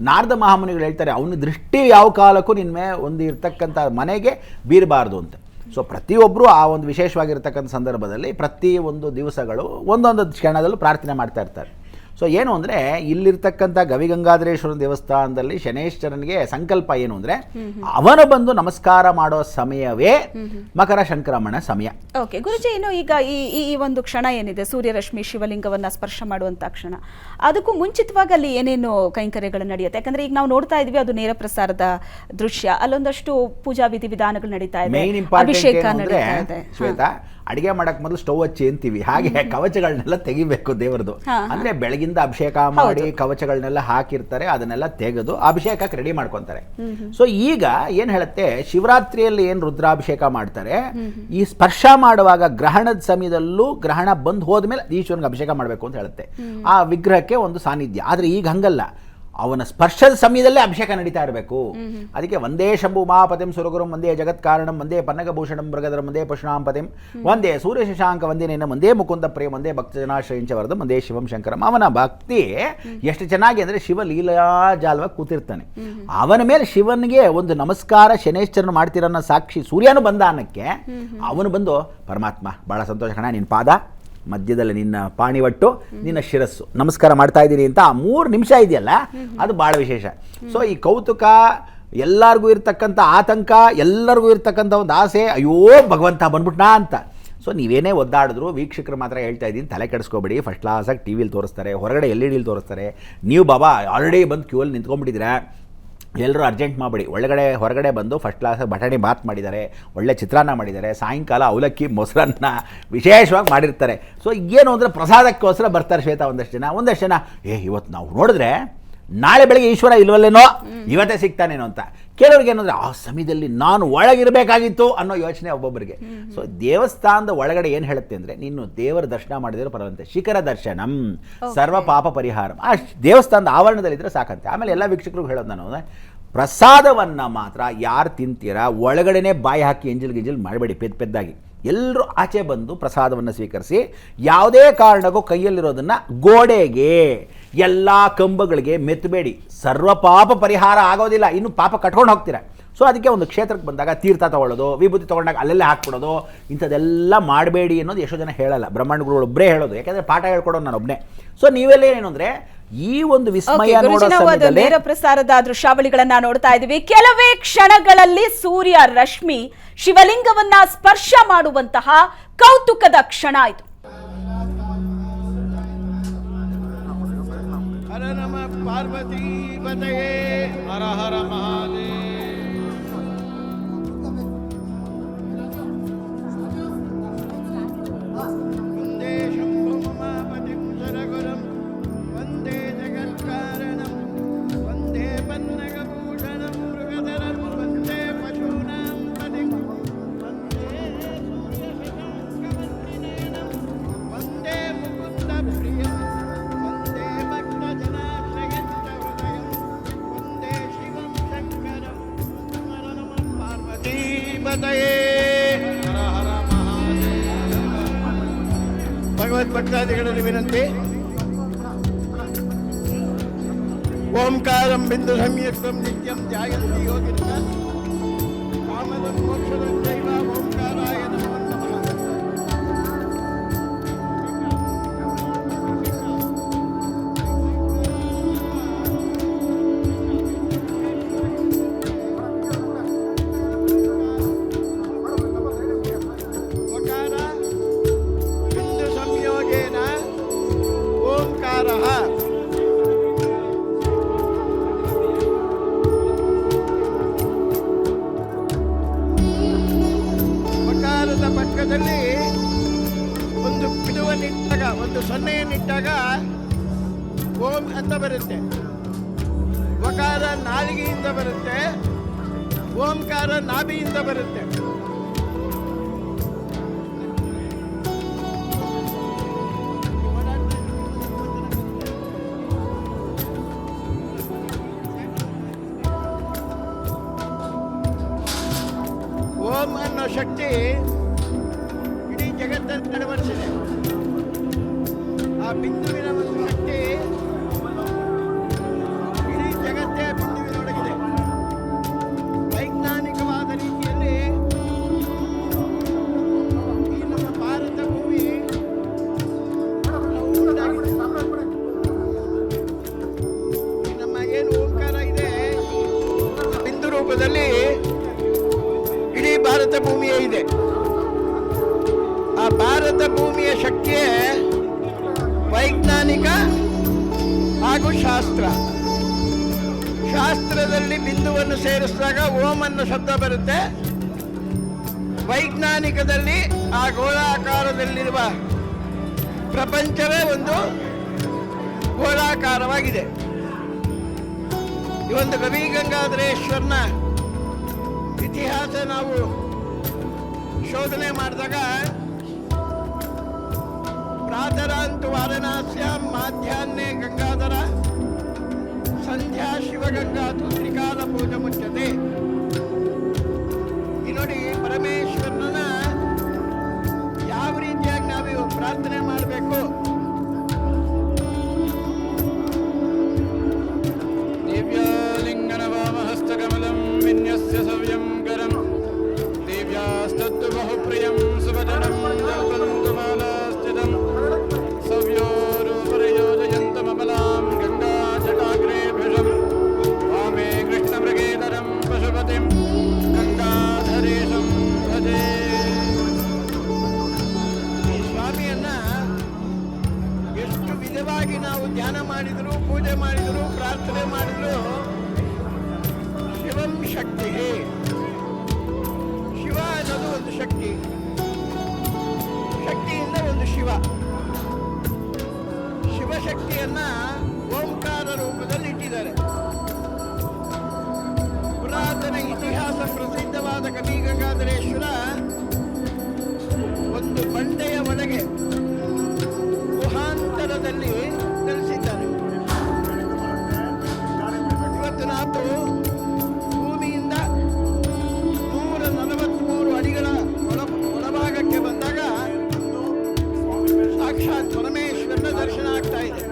[SPEAKER 4] ನಾರದ ಮಹಾಮುನಿಗಳು ಹೇಳ್ತಾರೆ, ಅವನ ದೃಷ್ಟಿ ಯಾವ ಕಾಲಕ್ಕೂ ನಿನ್ನೆ ಒಂದು ಇರ್ತಕ್ಕಂಥ ಮನೆಗೆ ಬೀರಬಾರ್ದು ಅಂತ. ಸೊ ಪ್ರತಿಯೊಬ್ಬರು ಆ ಒಂದು ವಿಶೇಷವಾಗಿರ್ತಕ್ಕಂಥ ಸಂದರ್ಭದಲ್ಲಿ ಪ್ರತಿ ಒಂದು ದಿವಸಗಳು ಒಂದೊಂದು ಕ್ಷಣದಲ್ಲೂ ಪ್ರಾರ್ಥನೆ ಮಾಡ್ತಾ ಇರ್ತಾರೆ. ಸೊ ಏನು ಅಂದರೆ, ಇಲ್ಲಿರ್ತಕ್ಕಂಥ ಗವಿಗಂಗಾಧರೇಶ್ವರ ದೇವಸ್ಥಾನದಲ್ಲಿ ಶನೇಶ್ವರನಿಗೆ ಸಂಕಲ್ಪ ಏನು ಅಂದರೆ, ಅವನು ಬಂದು ನಮಸ್ಕಾರ ಮಾಡೋ ಸಮಯವೇ ಮಕರ ಸಂಕ್ರಮಣ ಸಮಯ.
[SPEAKER 1] ಓಕೆ ಗುರುಜಿ, ಏನು ಈಗ ಈ ಒಂದು ಕ್ಷಣ ಏನಿದೆ ಸೂರ್ಯರಶ್ಮಿ ಶಿವಲಿಂಗವನ್ನ ಸ್ಪರ್ಶ ಮಾಡುವಂತ ಕ್ಷಣ, ಅದಕ್ಕೂ ಮುಂಚಿತವಾಗಿ ಅಲ್ಲಿ ಏನೇನು ಕೈಂಕರ್ಯಗಳು ನಡೆಯುತ್ತೆ? ಯಾಕಂದ್ರೆ ಈಗ ನಾವು ನೋಡ್ತಾ ಇದ್ವಿ, ಅದು ನೇರ ಪ್ರಸಾರದ ದೃಶ್ಯ, ಅಲ್ಲೊಂದಷ್ಟು ಪೂಜಾ ವಿಧಿವಿಧಾನಗಳು ನಡೀತಾ ಇದೆ, ಅಭಿಷೇಕ ನಡೀತಾ ಇದೆ.
[SPEAKER 4] ಶ್ವೇತಾ, ಅಡಿಗೆ ಮಾಡಕ್ ಮೊದಲು ಸ್ಟವ್ ಹಚ್ಚಿ ಅಂತೀವಿ, ಹಾಗೆ ಕವಚಗಳನ್ನೆಲ್ಲ ತೆಗಿಬೇಕು ದೇವರದು. ಅಂದ್ರೆ ಬೆಳಗಿಂದ ಅಭಿಷೇಕ ಮಾಡಿ ಕವಚಗಳನ್ನೆಲ್ಲ ಹಾಕಿರ್ತಾರೆ, ಅದನ್ನೆಲ್ಲ ತೆಗೆದು ಅಭಿಷೇಕಕ್ಕೆ ರೆಡಿ ಮಾಡ್ಕೊಂತಾರೆ. ಸೊ ಈಗ ಏನ್ ಹೇಳುತ್ತೆ, ಶಿವರಾತ್ರಿಯಲ್ಲಿ ಏನ್ ರುದ್ರಾಭಿಷೇಕ ಮಾಡ್ತಾರೆ, ಈ ಸ್ಪರ್ಶ ಮಾಡುವಾಗ ಗ್ರಹಣದ ಸಮಯದಲ್ಲೂ ಗ್ರಹಣ ಬಂದ್ ಹೋದ್ಮೇಲೆ ಈಶ್ವರನಿಗೆ ಅಭಿಷೇಕ ಮಾಡಬೇಕು ಅಂತ ಹೇಳುತ್ತೆ, ಆ ವಿಗ್ರಹಕ್ಕೆ ಒಂದು ಸಾನ್ನಿಧ್ಯ. ಆದ್ರೆ ಈಗ ಹಂಗಲ್ಲ, ಅವನ ಸ್ಪರ್ಶದ ಸಮಯದಲ್ಲೇ ಅಭಿಷೇಕ ನಡೀತಾ ಇರಬೇಕು. ಅದಕ್ಕೆ ಒಂದೇ ಶಂಭು ಮಹಾಪತಿಂ ಸುರಗುರುಂ ಒಂದೇ ಜಗತ್ ಕಾರಣಂ ಒಂದೇ ಪನ್ನಗಭೂಷಣಂ ಮೃಗಧರಂ ಒಂದೇ ಪಶುನಾಂ ಪತಿಂ ಒಂದೇ ಸೂರ್ಯ ಶಶಾಂಕ ವಂದಿನೇನ ಒಂದೇ ಮುಕುಂದ ಪ್ರೇಮ ಒಂದೇ ಭಕ್ತಜನಾಶ್ರಯಿಂಚ ವರದಂ ಒಂದೇ ಶಿವಂ ಶಂಕರಂ. ಅವನ ಭಕ್ತಿ ಎಷ್ಟು ಚೆನ್ನಾಗಿ ಅಂದರೆ, ಶಿವ ಲೀಲಾಜಾಲವಾಗಿ ಕೂತಿರ್ತಾನೆ. ಅವನ ಮೇಲೆ ಶಿವನಿಗೆ ಒಂದು ನಮಸ್ಕಾರ ಶನೇಶ್ವರನು ಮಾಡ್ತಿರೋ ಸಾಕ್ಷಿ ಸೂರ್ಯನು ಬಂದ ಅನ್ನಕ್ಕೆ ಅವನು ಬಂದು, ಪರಮಾತ್ಮ ಬಹಳ ಸಂತೋಷ ಕಣ, ನಿನ್ನ ಪಾದ ಮಧ್ಯದಲ್ಲಿ ನಿನ್ನ ಪಾಣಿವಟ್ಟು ನಿನ್ನ ಶಿರಸ್ಸು ನಮಸ್ಕಾರ ಮಾಡ್ತಾ ಇದ್ದೀನಿ ಅಂತ ಆ 3 ನಿಮಿಷ ಇದೆಯಲ್ಲ, ಅದು ಭಾಳ ವಿಶೇಷ. ಸೊ ಈ ಕೌತುಕ ಎಲ್ಲರಿಗೂ ಇರ್ತಕ್ಕಂಥ ಆತಂಕ, ಎಲ್ಲರಿಗೂ ಇರ್ತಕ್ಕಂಥ ಒಂದು ಆಸೆ, ಅಯ್ಯೋ ಭಗವಂತ ಬಂದ್ಬಿಟ್ನಾ ಅಂತ. ಸೊ ನೀವೇನೇ ಒದ್ದಾಡಿದ್ರು ವೀಕ್ಷಕರು ಮಾತ್ರ ಹೇಳ್ತಾ ಇದ್ದೀನಿ, ತಲೆ ಕೆಡಿಸ್ಕೋಬೇಡಿ. ಫಸ್ಟ್ ಕ್ಲಾಸಾಗಿ ಟಿ ವಿಲಿ ತೋರಿಸ್ತಾರೆ, ಹೊರಗಡೆ LED ತೋರಿಸ್ತಾರೆ. ನೀವು ಬಾಬಾ ಆಲ್ರೆಡಿ ಬಂದು ಕ್ಯೂವಲ್ಲಿ ನಿಂತ್ಕೊಂಡ್ಬಿಟ್ಟಿದ್ದೀರಾ, ಎಲ್ಲರೂ ಅರ್ಜೆಂಟ್ ಮಾಡಬೇಡಿ. ಹೊರಗಡೆ ಬಂದು ಫಸ್ಟ್ ಕ್ಲಾಸಾಗಿ ಬಟಾಣಿ ಬಾತ್ ಮಾಡಿದ್ದಾರೆ, ಒಳ್ಳೆ ಚಿತ್ರಾನ್ನ ಮಾಡಿದ್ದಾರೆ, ಸಾಯಂಕಾಲ ಅವಲಕ್ಕಿ ಮೊಸರನ್ನ ವಿಶೇಷವಾಗಿ ಮಾಡಿರ್ತಾರೆ. ಸೊ ಏನು ಅಂದರೆ ಪ್ರಸಾದಕ್ಕೋಸ್ಕರ ಬರ್ತಾರೆ ಶ್ವೇತಾ ಒಂದಷ್ಟು ಜನ ಇವತ್ತು ನಾವು ನೋಡಿದ್ರೆ ನಾಳೆ ಬೆಳಗ್ಗೆ ಈಶ್ವರ ಇಲ್ವಲ್ಲೇನೋ, ಇವತ್ತೇ ಸಿಗ್ತಾನೇನೋ ಅಂತ. ಕೆಲವ್ರಿಗೆ ಏನಂದರೆ ಆ ಸಮಯದಲ್ಲಿ ನಾನು ಒಳಗಿರಬೇಕಾಗಿತ್ತು ಅನ್ನೋ ಯೋಚನೆ ಒಬ್ಬೊಬ್ಬರಿಗೆ. ಸೊ ದೇವಸ್ಥಾನದ ಒಳಗಡೆ ಏನು ಹೇಳುತ್ತೆ ಅಂದರೆ, ನೀನು ದೇವರ ದರ್ಶನ ಮಾಡಿದ್ರೆ ಪರವಂತೆ, ಶಿಖರ ದರ್ಶನಂ ಸರ್ವ ಪಾಪ ಪರಿಹಾರಂ. ಆ ದೇವಸ್ಥಾನದ ಆವರಣದಲ್ಲಿದ್ದರೆ ಸಾಕಂತೆ. ಆಮೇಲೆ ಎಲ್ಲ ವೀಕ್ಷಕರಿಗೂ ಹೇಳೋದು ನಾನು, ಪ್ರಸಾದವನ್ನು ಮಾತ್ರ ಯಾರು ತಿಂತೀರಾ ಒಳಗಡೆನೇ ಬಾಯಿ ಹಾಕಿ ಎಂಜಲ್ ಮಾಡಬೇಡಿ, ಪೆದ್ದಾಗಿ. ಎಲ್ಲರೂ ಆಚೆ ಬಂದು ಪ್ರಸಾದವನ್ನು ಸ್ವೀಕರಿಸಿ, ಯಾವುದೇ ಕಾರಣಕ್ಕೂ ಕೈಯಲ್ಲಿರೋದನ್ನು ಗೋಡೆಗೆ ಎಲ್ಲ ಕಂಬಗಳಿಗೆ ಮೆತ್ತಬೇಡಿ. ಸರ್ವ ಪಾಪ ಪರಿಹಾರ ಆಗೋದಿಲ್ಲ, ಇನ್ನು ಪಾಪ ಕಟ್ಕೊಂಡು ಹೋಗ್ತೀರ. ಸೊ ಅದಕ್ಕೆ ಒಂದು ಕ್ಷೇತ್ರಕ್ಕೆ ಬಂದಾಗ ತೀರ್ಥ ತೊಗೊಳ್ಳೋದು, ವಿಭೂತಿ ತೊಗೊಂಡಾಗ ಅಲ್ಲೆಲ್ಲ ಹಾಕ್ಬಿಡೋದು, ಇಂಥದ್ದೆಲ್ಲ ಮಾಡಬೇಡಿ ಅನ್ನೋದು ಎಷ್ಟೋ ಜನ ಹೇಳಲ್ಲ. ಬ್ರಹ್ಮಾಂಡಗಳು ಒಬ್ಬರೇ ಹೇಳೋದು, ಯಾಕಂದರೆ ಪಾಠ ಹೇಳ್ಕೊಡೋದು ನಾನು ಒಬ್ಬನೇ. ಸೊ ನೀವೆಲ್ಲ ಏನು ಅಂದರೆ ಈ ಒಂದು ವಿಸ್ಮಯ
[SPEAKER 1] ನೇರ ಪ್ರಸಾರದ ದೃಶ್ಯಾವಳಿಗಳನ್ನ ನೋಡ್ತಾ ಇದ್ದೀವಿ. ಕೆಲವೇ ಕ್ಷಣಗಳಲ್ಲಿ ಸೂರ್ಯ ರಶ್ಮಿ ಶಿವಲಿಂಗವನ್ನ ಸ್ಪರ್ಶ ಮಾಡುವಂತಹ ಕೌತುಕದ ಕ್ಷಣ ಇದು.
[SPEAKER 3] ಹರ ನಮ ಪಾರ್ವತಿ ಪತಯೇ ಹರ ಹರ ಮಹಾದೇವ. ವಂದೇ ಶಂಭು ಮಹಾಪತಿಂ ಸರಗುರಂ, ವಂದೇ ಜಗತ್ಕಾರಣಂ, ವಂದೇ ಪನ್ನಗಭೂಷಣಂ ಮೃಗಧರಂ, ವಂದೇ ಪಶೂನಾಂ ಪತಿಂ, ವಂದೇ ಸೂರ್ಯಶಶಾಂಕವರ್ಧಿನೇನಂ, ವಂದೇ ಮುಕುಂದ ಪ್ರಿಯಂ, ವಂದೇ ಭಕ್ತಜನಾಶ್ರಯಂತ ಹೃದಯಂ, ವಂದೇ ಶಿವಂ ಶಂಕರಂ. ಹರ ನಮಃ ಪಾರ್ವತಿ ಪತಯೇ ಹರ ಹರ ಮಹಾದೇವ. ಭಗವದ್ಭಕ್ತಾದಿಗಳಲ್ಲಿ ವಿನಂತಿ. ಓಂಕಾರಂ ಬಿಂದು ಸಂಯುಕ್ತಂ ನಿತ್ಯಂ ಧ್ಯಾಯಂತಿ ಯೋಗಿನಃ ಕಾಮದಂ ಮೋಕ್ಷದಂ ಚೈವ ಓಂಕಾರಾಯ ನಮೋ ನಮಃ. ಓಂಕಾರ ಬಿಂದು ಸಂಯೋಗೇನ ಓಂಕಾರಃ. ಮಕಾರದ ಪಕ್ಕದಲ್ಲಿ ಒಂದು ಬಿಡುವನ್ನಿಟ್ಟಾಗ, ಒಂದು ಸೊನ್ನೆಯನ್ನಿಟ್ಟಾಗ ಓಂ ಅಂತ ಬರುತ್ತೆ. ವಕಾರ ನಾಲಿಗೆಯಿಂದ ಬರುತ್ತೆ, ಓಂಕಾರ ನಾಭಿಯಿಂದ ಬರುತ್ತೆ. ಓಂ ಅನ್ನೋ ಶಕ್ತಿ ಇಡೀ ಜಗತ್ತನ್ನು ನಡವಳಿಸಿದೆ. ಆ ಬಿಂದುವಿನ ಒಂದು ಶಕ್ತಿ ಇಡೀ ಜಗತ್ತೇ ಬಿಂದುವಿನೊಳಗಿದೆ. ವೈಜ್ಞಾನಿಕವಾದ ರೀತಿಯಲ್ಲಿ ಈ ನಮ್ಮ ಭಾರತ ಭೂಮಿ ಉಂಟಾಗಿದೆ. ಈ ನಮ್ಮ ಏನು ಓಂಕಾರ ಇದೆ, ಬಿಂದು ರೂಪದಲ್ಲಿ ಇಡೀ ಭಾರತ ಭೂಮಿಯೇ ಇದೆ. ಆ ಭಾರತ ಭೂಮಿಯ ಶಕ್ತಿಯೇ ವೈಜ್ಞಾನಿಕ ಹಾಗೂ ಶಾಸ್ತ್ರ. ಶಾಸ್ತ್ರದಲ್ಲಿ ಬಿಂದುವನ್ನು ಸೇರಿಸಿದಾಗ ಓಂ ಅನ್ನೋ ಶಬ್ದ ಬರುತ್ತೆ. ವೈಜ್ಞಾನಿಕದಲ್ಲಿ ಆ ಗೋಳಾಕಾರದಲ್ಲಿರುವ ಪ್ರಪಂಚವೇ ಒಂದು ಗೋಳಾಕಾರವಾಗಿದೆ. ಈ ಒಂದು ಗವಿಗಂಗಾಧರೇಶ್ವರನ ಇತಿಹಾಸ ನಾವು ಶೋಧನೆ ಮಾಡಿದಾಗ ಪ್ರಾತರಾಂತು ವಾರಣಾಸ್ಯಾಂ ಮಾಧ್ಯಾಹ್ನೆ ಗಂಗಾಧರ ಸಂಧ್ಯಾ ಶಿವಗಂಗಾತು ತ್ರಿಕಾಲ ಪೂಜೆ ಮುಚ್ಚತೆ. ಈ ನೋಡಿ ಪರಮೇಶ್ವರನ ಯಾವ ರೀತಿಯಾಗಿ ನಾವು ಪ್ರಾರ್ಥನೆ ಮಾಡಬೇಕು.
[SPEAKER 5] ದಿವ್ಯಾಲಿಂಗನ ವಾಮಹಸ್ತಕಮಲಂ ವಿನ್ಯಸ್ಯ ಸವ್ಯಂ ಕರಂ ದಿವ್ಯಾಸ್ತತ್ತು ಬಹುಪ್ರಿಯಂ ಸುವಚನಂ ಜಲ್ಪಂತು ಮಾಲಾಸ್ಥಿತಂ ಸವ್ಯೋರೂಪರಯೋಜಯಂತಮಬಲಾಂ ಗಂಗಾಜಟಾಗ್ರೇಭಿಷಂ ವಾಮೇ ಕೃಷ್ಣಮೃಗೇಧರಂ
[SPEAKER 3] ವಿಧವಾಗಿ ನಾವು ಧ್ಯಾನ ಮಾಡಿದ್ರು, ಪೂಜೆ ಮಾಡಿದ್ರು, ಪ್ರಾರ್ಥನೆ ಮಾಡಿದ್ರು, ಶಿವಂ ಶಕ್ತಿ. ಶಿವ ಅನ್ನೋದು ಒಂದು ಶಕ್ತಿ, ಶಕ್ತಿಯಿಂದ ಒಂದು ಶಿವ. ಶಿವಶಕ್ತಿಯನ್ನ ಓಂಕಾರ ರೂಪದಲ್ಲಿ ಇಟ್ಟಿದ್ದಾರೆ. ಪುರಾತನ ಇತಿಹಾಸ ಪ್ರಸಿದ್ಧವಾದ ಕವಿ ಗಂಗಾಧರೇಶ್ವರ ಒಂದು ಬಂಡೆಯ ಒಳಗೆ ಗುಹಾಂತರದಲ್ಲಿ ನೆಲೆಸಿದ್ದಾನೆ. ಇವತ್ತು ನಾವು ಭೂಮಿಯಿಂದ 143 ಅಡಿಗಳ ಒಳಭಾಗಕ್ಕೆ ಬಂದಾಗ ಸಾಕ್ಷಾತ್ ಪರಮೇಶ್ವರನ ದರ್ಶನ ಆಗ್ತಾ ಇದೆ.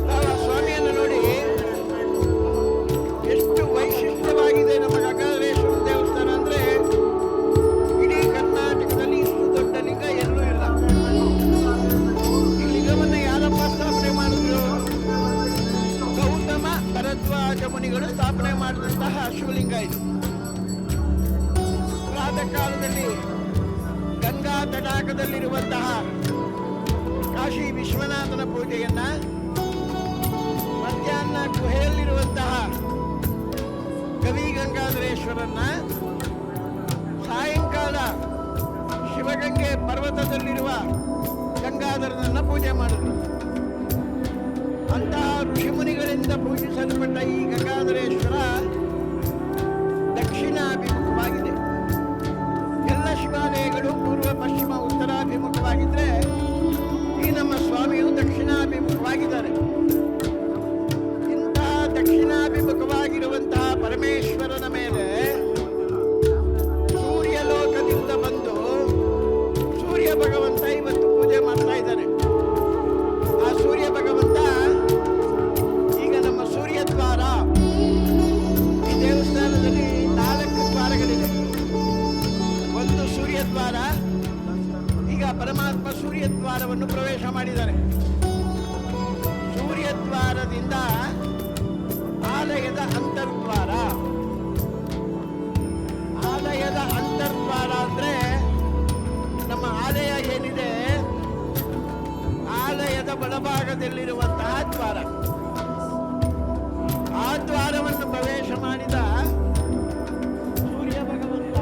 [SPEAKER 3] ನಾವು ಆ ಸ್ವಾಮಿಯನ್ನು ನೋಡಿ ಎಷ್ಟು ವೈಶಿಷ್ಟ್ಯವಾಗಿದೆ ನಮ್ಮ ಗಂಗಾಧರೇಶ್ವರ ದೇವಸ್ಥಾನ ಅಂದ್ರೆ, ಇಡೀ ಕರ್ನಾಟಕದಲ್ಲಿ ಇಷ್ಟು ದೊಡ್ಡ ಲಿಂಗ ಎಲ್ಲೂ ಇಲ್ಲ. ಈ ಲಿಂಗವನ್ನು ಯಾರಪ್ಪ ಸ್ಥಾಪನೆ ಮಾಡಿದ್ರು? ಗೌತಮ ಭರದ್ವಾಜ ಮುನಿಗಳು ಸ್ಥಾಪನೆ ಮಾಡಿದಂತಹ ಶಿವಲಿಂಗ ಇದು. ಪ್ರಾತಃ ಕಾಲದಲ್ಲಿ ಗಂಗಾ ತಟಾಕದಲ್ಲಿರುವಂತಹ ಕಾಶಿ ವಿಶ್ವನಾಥನ ಪೂಜೆಯನ್ನ, ಮಧ್ಯಾಹ್ನ ಗುಹೆಯಲ್ಲಿರುವಂತಹ ಕವಿ ಗಂಗಾಧರೇಶ್ವರನ್ನ, ಸಾಯಂಕಾಲ ಶಿವಗಂಗೆ ಪರ್ವತದಲ್ಲಿರುವ ಗಂಗಾಧರನನ್ನ ಪೂಜೆ ಮಾಡಿದ್ರು. ಅಂತಹ ಋಷಿಮುನಿಗಳಿಂದ ಪೂಜಿಸಲ್ಪಟ್ಟ ಈ ಗಂಗಾಧರೇಶ್ವರ ದಕ್ಷಿಣಾಭಿಮುಖವಾಗಿದೆ. ಎಲ್ಲ ಶಿವಾಲಯಗಳು ಪೂರ್ವ, ಪಶ್ಚಿಮ, ಉತ್ತರಾಭಿಮುಖವಾಗಿದ್ರೆ ಈ ನಮ್ಮ ಸ್ವಾಮಿಯು ದಕ್ಷಿಣಾಭಿಮುಖವಾಗಿದ್ದಾರೆ. ಇಂತಹ ದಕ್ಷಿಣಾಭಿಮುಖವಾಗಿರುವಂತಹ ಪರಮೇಶ್ವರನ ಮೇಲೆ ಸೂರ್ಯಲೋಕದಿಂದ ಬಂದು ಸೂರ್ಯ ಭಗವಂತ ಇವತ್ತು ಪೂಜೆ ಮಾಡ್ತಾ ಇದ್ದಾನೆ. ಆ ಸೂರ್ಯ ಭಗವಂತ ಈಗ ನಮ್ಮ ಸೂರ್ಯ ದ್ವಾರ, ಈ ದೇವಸ್ಥಾನದಲ್ಲಿ 4 ದ್ವಾರಗಳಿದೆ. ಒಂದು ಸೂರ್ಯ ದ್ವಾರ, ಈಗ ಪರಮಾತ್ಮ ಸೂರ್ಯ ದ್ವಾರವನ್ನು ಪ್ರವೇಶ ಮಾಡಿದ್ದಾರೆ. ಸೂರ್ಯ ದ್ವಾರದಿಂದ ಆಲಯದ ಅಂತರ್ದ್ವಾರ. ಆಲಯದ ಅಂತರ್ದ್ವಾರ ಅಂದ್ರೆ ನಮ್ಮ ಆಲಯ ಏನಿದೆ, ಆಲಯದ ಬಲಭಾಗದಲ್ಲಿರುವಂತಹ ದ್ವಾರ. ಆ ದ್ವಾರವನ್ನು ಪ್ರವೇಶ ಮಾಡಿದ ಸೂರ್ಯ ಭಗವಂತ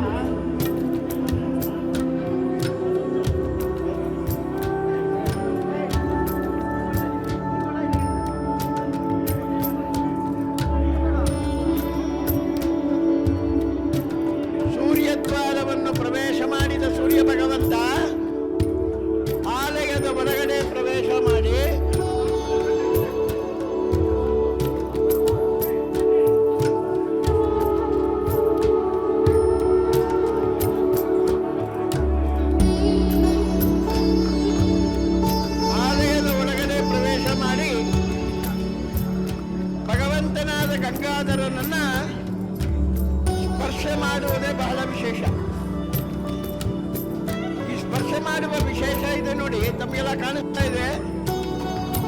[SPEAKER 3] ಪ್ರವೇಶ ಮಾಡಿದ ಸೂರ್ಯ ಭಗವಂತ ಆಲಯದ ಒಳಗಡೆ ಪ್ರವೇಶ ಮಾಡಿ ಭಗವಂತನಾದ ಗಂಗಾಧರನನ್ನ ಸ್ಪರ್ಶ ಮಾಡುವುದೇ ಬಹಳ ವಿಶೇಷ. ಸ್ಪರ್ಶ ಮಾಡುವ ವಿಶೇಷ ಇದೆ ನೋಡಿ, ತಮಗೆಲ್ಲ ಕಾಣಿಸ್ತಾ ಇದೆ.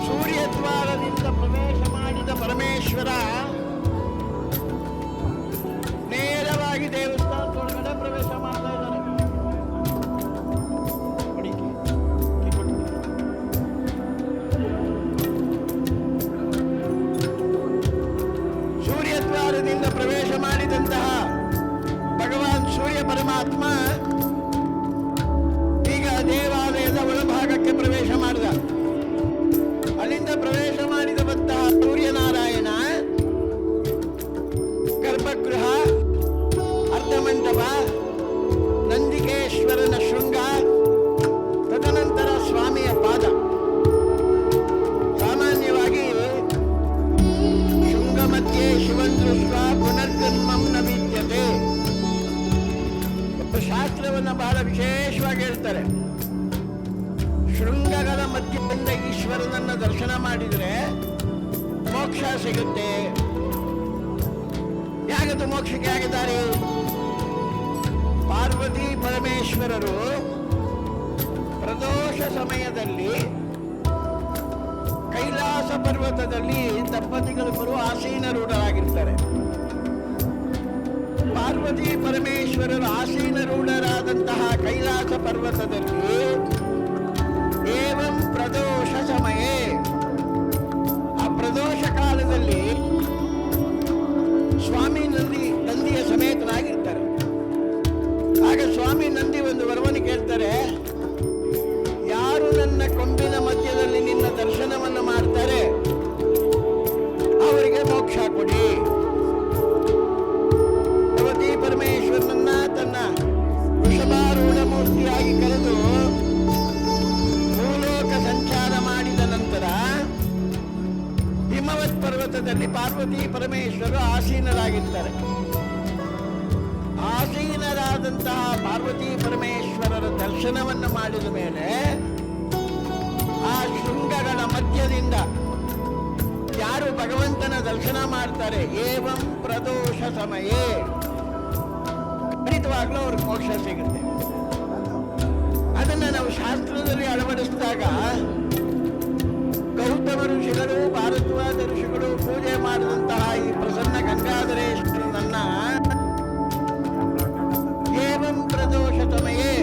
[SPEAKER 3] ಸೂರ್ಯ ದ್ವಾರದಿಂದ ಪ್ರವೇಶ ಮಾಡಿದ ಪರಮೇಶ್ವರ ನೇರವಾಗಿ ದೇವಸ್ಥಾನದೊಳಗಡೆ ಪ್ರವೇಶ ಮಾಡ್ತಾ ಇದ್ದಾರೆ. ಸೂರ್ಯ ದ್ವಾರದಿಂದ ಪ್ರವೇಶ ಮಾಡಿದಂತಹ ಭಗವಾನ್ ಸೂರ್ಯ ಪರಮಾತ್ಮ ದೇವಾಲಯದ ಒಳಭಾಗಕ್ಕೆ ಪ್ರವೇಶ ಮಾಡಿದ. ಅಲ್ಲಿಂದ ಪ್ರವೇಶ ಮಾಡಿದಂತಹ ಸೂರ್ಯನಾರಾಯಣ ಗರ್ಭಗೃಹ, ಅರ್ಧಮಂಟಪ, ನಂದಿಕೇಶ್ವರನ ಶೃಂಗ, ತದನಂತರ ಸ್ವಾಮಿಯ ಪಾದ. ಸಾಮಾನ್ಯವಾಗಿ ಶೃಂಗ ಮಧ್ಯೆ ಶಿವನ್ ದೃಷ್ಟ ಪುನರ್ಜನ್ಮಂ ನ ವಿದ್ಯತೆ ಶಾಸ್ತ್ರವನ್ನ ಬಹಳ ವಿಶೇಷವಾಗಿ ಹೇಳ್ತಾರೆ. ಶೃಂಗಗಳ ಮಧ್ಯದಿಂದ ಈಶ್ವರನನ್ನ ದರ್ಶನ ಮಾಡಿದರೆ ಮೋಕ್ಷ ಸಿಗುತ್ತೆ. ಯಾಗದು ಮೋಕ್ಷಕ್ಕೆ ಆಗಿದ್ದಾರೆ? ಪಾರ್ವತಿ ಪರಮೇಶ್ವರರು ಪ್ರದೋಷ ಸಮಯದಲ್ಲಿ ಕೈಲಾಸ ಪರ್ವತದಲ್ಲಿ ದಂಪತಿಗಳಿಬ್ಬರು ಆಸೀನರೂಢರಾಗಿರ್ತಾರೆ. ಪಾರ್ವತಿ ಪರಮೇಶ್ವರರು ಆಸೀನರೂಢರಾದಂತಹ ಕೈಲಾಸ ಪರ್ವತದಲ್ಲಿ ಏವಂ ಪ್ರದೋಷ ಈಶ್ವರನ ಕೊಂಬಿನ ಮಧ್ಯದಲ್ಲಿ ನಿನ್ನ ದರ್ಶನವನ್ನು ಮಾಡ್ತಾರೆ, ಅವರಿಗೆ ಮೋಕ್ಷ ಕೊಡಿ. ಭಗವತಿ ಪರಮೇಶ್ವರನನ್ನ ತನ್ನ ವೃಷಭಾರೂಢ ಮೂರ್ತಿಯಾಗಿ ಕರೆದು ಭೂಲೋಕ ಸಂಚಾರ ಮಾಡಿದ ನಂತರ ಹಿಮವತ್ ಪರ್ವತದಲ್ಲಿ ಪಾರ್ವತಿ ಪರಮೇಶ್ವರರು ಆಸೀನರಾಗಿರ್ತಾರೆ. ಆಸೀನರಾದಂತಹ ಪಾರ್ವತಿ ಪರಮೇಶ್ವರರ ದರ್ಶನವನ್ನು ಮಾಡಿದ ಮೇಲೆ ಆ ಶೃಂಗಗಳ ಮಧ್ಯದಿಂದ ಯಾರು ಭಗವಂತನ ದರ್ಶನ ಮಾಡ್ತಾರೆ, ಏವಂ ಪ್ರದೋಷ ಸಮಯೇ, ಖಂಡಿತವಾಗ್ಲೂ ಅವ್ರಿಗೆ ಮೋಕ್ಷ ಸಿಗುತ್ತೆ. ಅದನ್ನು ನಾವು ಶಾಸ್ತ್ರದಲ್ಲಿ ಅಳವಡಿಸಿದಾಗ ಗೌತಮ ಋಷಿಗಳು, ಭಾರದ್ವಾಜ ಋಷಿಗಳು ಪೂಜೆ ಮಾಡಿದಂತಹ ಈ ಪ್ರಸನ್ನ ಗಂಗಾಧರೇಶ್ವರನನ್ನ ಏವಂ ಪ್ರದೋಷ ಸಮಯೇ,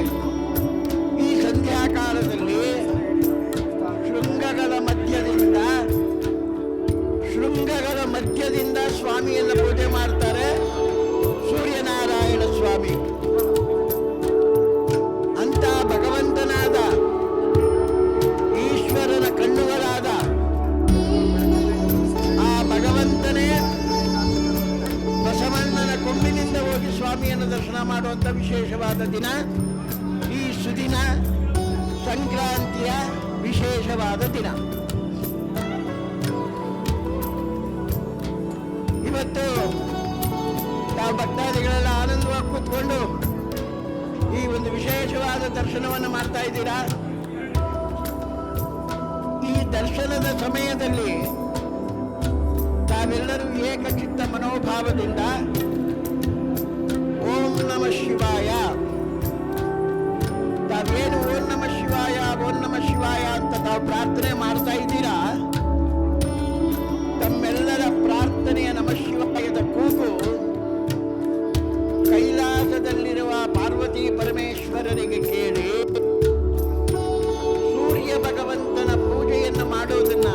[SPEAKER 3] ಈ ಸಂಧ್ಯಾಕಾಲದಲ್ಲಿ ಶೃಂಗಗಳ ಮಧ್ಯದಿಂದ ಸ್ವಾಮಿಯನ್ನು ಪೂಜೆ ಮಾಡ್ತಾರೆ. ಸೂರ್ಯನಾರಾಯಣ ಸ್ವಾಮಿ ಅಂತ ಭಗವಂತನಾದ ಈಶ್ವರನ ಕಣ್ಣುಗಳಾದ ಆ ಭಗವಂತನೇ ಬಸವಣ್ಣನ ಕೊಂಬಿನಿಂದ ಹೋಗಿ ಸ್ವಾಮಿಯನ್ನು ದರ್ಶನ ಮಾಡುವಂಥ ವಿಶೇಷವಾದ ದಿನ ಈ ಸುದಿನ, ಸಂಕ್ರಾಂತಿಯ ವಿಶೇಷವಾದ ದಿನ. ಇವತ್ತು ತಾವು ಭಕ್ತಾದಿಗಳೆಲ್ಲ ಆನಂದವಾಗಿ ಕೂತ್ಕೊಂಡು ಈ ಒಂದು ವಿಶೇಷವಾದ ದರ್ಶನವನ್ನು ಮಾಡ್ತಾ ಇದ್ದೀರಾ. ಈ ದರ್ಶನದ ಸಮಯದಲ್ಲಿ ತಾವೆಲ್ಲರೂ ಏಕಚಿತ್ತ ಮನೋಭಾವದಿಂದ ಓಂ ನಮಃ ಶಿವಾಯ, ತಾವೇನು ಓಂ ನಮಃ ಶಿವಾಯ ಓಂ ನಮಃ ಶಿವಾಯ ಅಂತ ತಾವು ಪ್ರಾರ್ಥನೆ ಮಾಡ್ತಾ ಇದ್ದೀರಾ, ತಮ್ಮೆಲ್ಲರ ಪ್ರಾರ್ಥನೆಯ ನಮಃ ಶಿವಾಯದ ಕೂಗು ಕೈಲಾಸದಲ್ಲಿರುವ ಪಾರ್ವತಿ ಪರಮೇಶ್ವರರಿಗೆ ಕೇಳಿ ಸೂರ್ಯ ಭಗವಂತನ ಪೂಜೆಯನ್ನು ಮಾಡೋದನ್ನ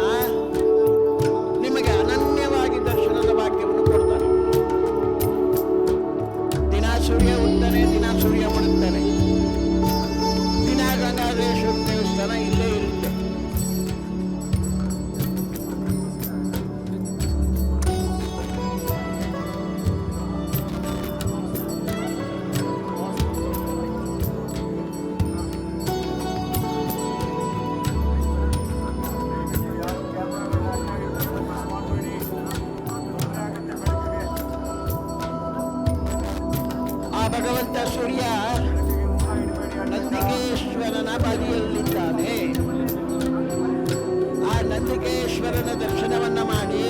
[SPEAKER 3] ನಿಮಗೆ ಅನನ್ಯವಾಗಿ ದರ್ಶನದ ಭಾಗ್ಯವನ್ನು ಕೊಡ್ತಾರೆ. ದಿನ ಸೂರ್ಯ ಉಡ್ತಾನೆ, ದಿನ ಸೂರ್ಯ ಮುಳುಗ್ತಾನೆ, ದಿನ ಗಂಗಾಧರೇಶ್ವರ ದೇವಸ್ಥಾನ ಇಲ್ಲೇ ಇರುತ್ತೆ. ಭಗವಂತ ಸೂರ್ಯ ನಂದಿಕೇಶ್ವರನ ಬದಿಯಲ್ಲಿದ್ದಾನೆ. ಆ ನಂದಿಕೇಶ್ವರನ ದರ್ಶನವನ್ನ ಮಾಡಿ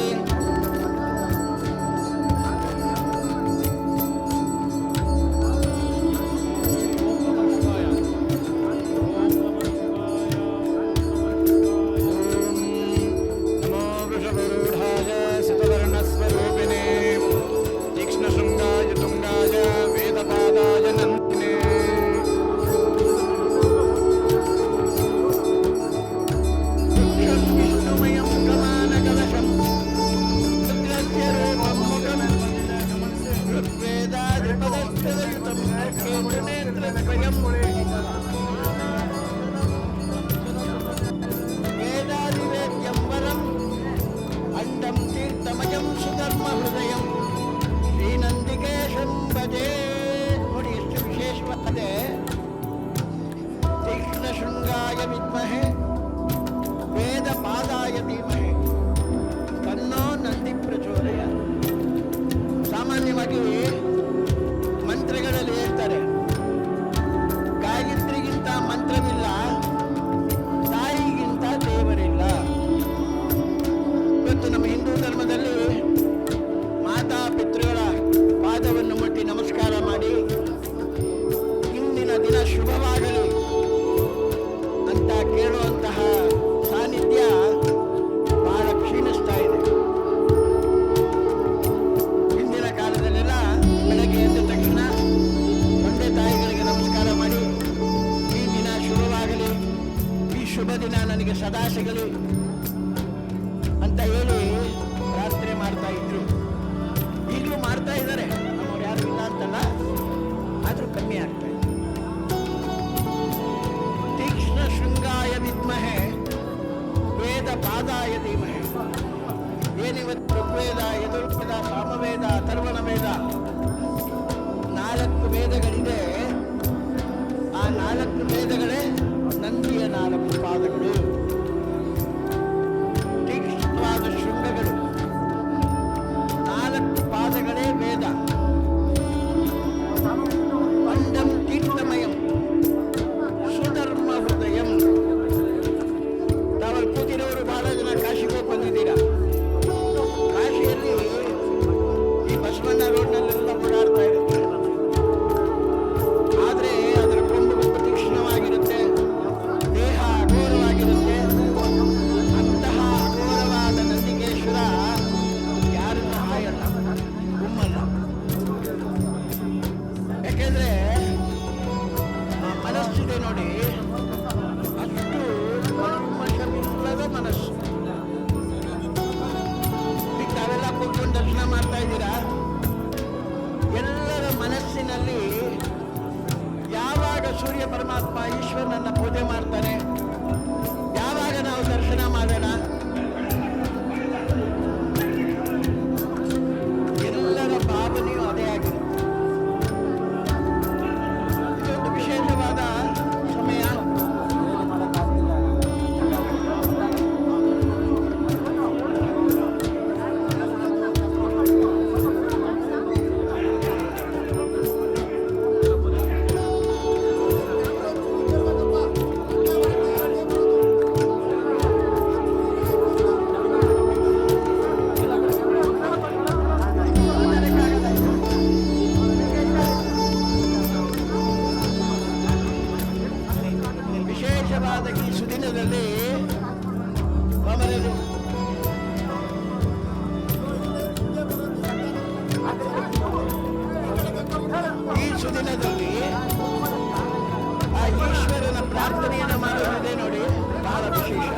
[SPEAKER 3] ಅಂಡಂ ತೀರ್ಥಮಯಂ ಸುಧರ್ಮ ಹೃದಯಂ ಶ್ರೀನಂದಿಕೇಶಂ ಭಜೆ. ನೋಡಿ ಎಷ್ಟು ವಿಶೇಷವಾಗಿದೆ. ತೀಕ್ಷ್ಣ ಶೃಂಗಾಯ ವಿದ್ಮಹೆ ವೇದ ಪಾದಾಯ ಧೀಮಹೆ ತನ್ನೋ ನಂದಿ ಪ್ರಚೋದಯ. ಸಾಮಾನ್ಯವಾಗಿ ಮಂತ್ರಗಳಲ್ಲಿ ಹೇಳ್ತಾರೆ, ಗಾಯತ್ರಿಗಿಂತ ಮಂತ್ರವಿಲ್ಲ, ತಾಯಿಗಿಂತ ದೇವರಿಲ್ಲ. ಇವತ್ತು ನಮ್ಮ ಹಿಂದೂ ಧರ್ಮದಲ್ಲಿ ಮಾತಾ ಪಿತೃಗಳ ಪಾದವನ್ನು ಮುಟ್ಟಿ ನಮಸ್ಕಾರ ಮಾಡಿ ಇಂದಿನ ದಿನ ಶುಭವಾಗಲಿ ಅಂತ ಕೇಳುವಂತಹ ಸಾನ್ನಿಧ್ಯ ಬಹಳ ಕ್ಷೀಣಿಸ್ತಾ ಇದೆ. ಹಿಂದಿನ ಕಾಲದಲ್ಲೆಲ್ಲ ಬೆಳಗ್ಗೆ ಎದ್ದ ತಕ್ಷಣ ತಂದೆ ತಾಯಿಗಳಿಗೆ ನಮಸ್ಕಾರ ಮಾಡಿ ಈ ದಿನ ಶುಭವಾಗಲಿ, ಈ ಶುಭ ದಿನ ನನಗೆ ಸದಾ ಸಿಗಲಿ ಅಂತ ಹೇಳಿ ಪ್ರಾರ್ಥನೆ ಮಾಡ್ತಾ ಇದ್ರು. ಈಗಲೂ ಮಾಡ್ತಾ ಇದ್ದಾರೆ, ನಮ್ಮವ್ರು ಯಾರು ಇಲ್ಲ ಅಂತಲ್ಲ, ಆದ್ರೂ ಕಮ್ಮಿ ಆಗ್ತಾ ಇದೆ. ತೀಕ್ಷ್ಣ ಶೃಂಗಾಯ ವಿದ್ಮಹೆ ರುದ್ರಾಯ ಧೀಮಹಿ. ಏನಿವತ್ತು ಋಗ್ವೇದ, ಯಜುರ್ವೇದ, ಸಾಮವೇದ, ಅಥರ್ವಣ ವೇದ 4 ವೇದಗಳಿದೆ. ಆ 4 ವೇದಗಳೇ ನಂದಿಯ 4 ಪಾದಗಳು, ತೀಕ್ಷ್ಣವಾದ ಶೃಂಗಗಳು. 4 ಪಾದಗಳೇ ವೇದ. ಅಂಡಂ ತೀರ್ಥಮಯಂ ಸುಧರ್ಮ ಹೃದಯಂ. ತಾವಲ್ಲಿ ಕೂತಿರೋರು ಬಹಳ ಜನ ಕಾಶಿಗೆ ಹೋಗಿ ಬಂದಿದ್ದೀರಾ. ಕಾಶಿಯಲ್ಲಿ ಈ ಬಸವಣ್ಣ ರೋಡ್ನಲ್ಲೆಲ್ಲ ಓಡಾಡ್ತಾ ಇರುತ್ತೆ. ಆದರೆ ಅದರ ಕೊಂಬು ತೀಕ್ಷ್ಣವಾಗಿರುತ್ತೆ, ದೇಹ ಅಘೋರವಾಗಿರುತ್ತೆ. ಅಂತಹ ಅಘೋರವಾದ ನಂದಿಕೇಶ್ವರ ಯಾರನ್ನು ಹಾಯಲ್ಲ, ಗುಮ್ಮಲ್ಲ. ಯಾಕೆಂದ್ರೆ ಆ ಮನಸ್ಸಿದೆ ನೋಡಿ, ಅಷ್ಟು ಕಲ್ಮಶವಿಲ್ಲದ ಮನಸ್ಸು. ಈಗ ತಾವೆಲ್ಲ ಕೂತ್ಕೊಂಡು ದರ್ಶನ ಮಾಡ್ತಾ ಇದ್ದೀರಾ. ಎಲ್ಲರ ಮನಸ್ಸಿನಲ್ಲಿ ಯಾವಾಗ ಸೂರ್ಯ ಪರಮಾತ್ಮ ಈಶ್ವರನನ್ನ ಪೂಜೆ ಮಾಡ್ತಾನೆ, ಯಾವಾಗ ನಾವು ದರ್ಶನ ಮಾಡೋಣ, ಎಲ್ಲರ ಭಾವನೆಯೂ ಅದೇ ಆಗಿದೆ. ಇದೊಂದು ವಿಶೇಷವಾದ ಸಮಯ. ವಿಶೇಷವಾದ ಈ ಸುದಿನದಲ್ಲಿ ಮಾಮರರು ಈ ಸುದಿನದಲ್ಲಿ ಆ ಈಶ್ವರನ ಪ್ರಾರ್ಥನೆಯನ್ನು ಮಾಡುವುದೇ ನೋಡಿ ಬಹಳ ವಿಶೇಷ.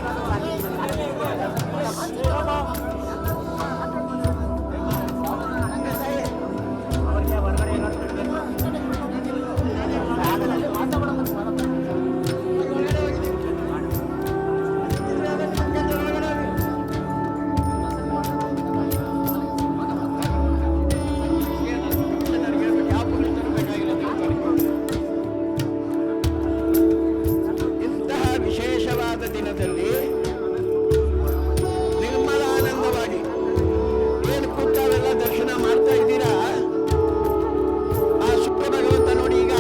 [SPEAKER 3] ಇಂತಹ ವಿಶೇಷವಾದ ದಿನದಲ್ಲಿ ನಿರ್ಮಲ ಆನಂದವಾಗಿ ಏನು ಕೂತಾವೆಲ್ಲ ದರ್ಶನ ಮಾಡ್ತಾ ಇದ್ದೀರಾ. ಆ ಶುಕ್ರ ಭಗವಂತ ನೋಡಿ ಈಗ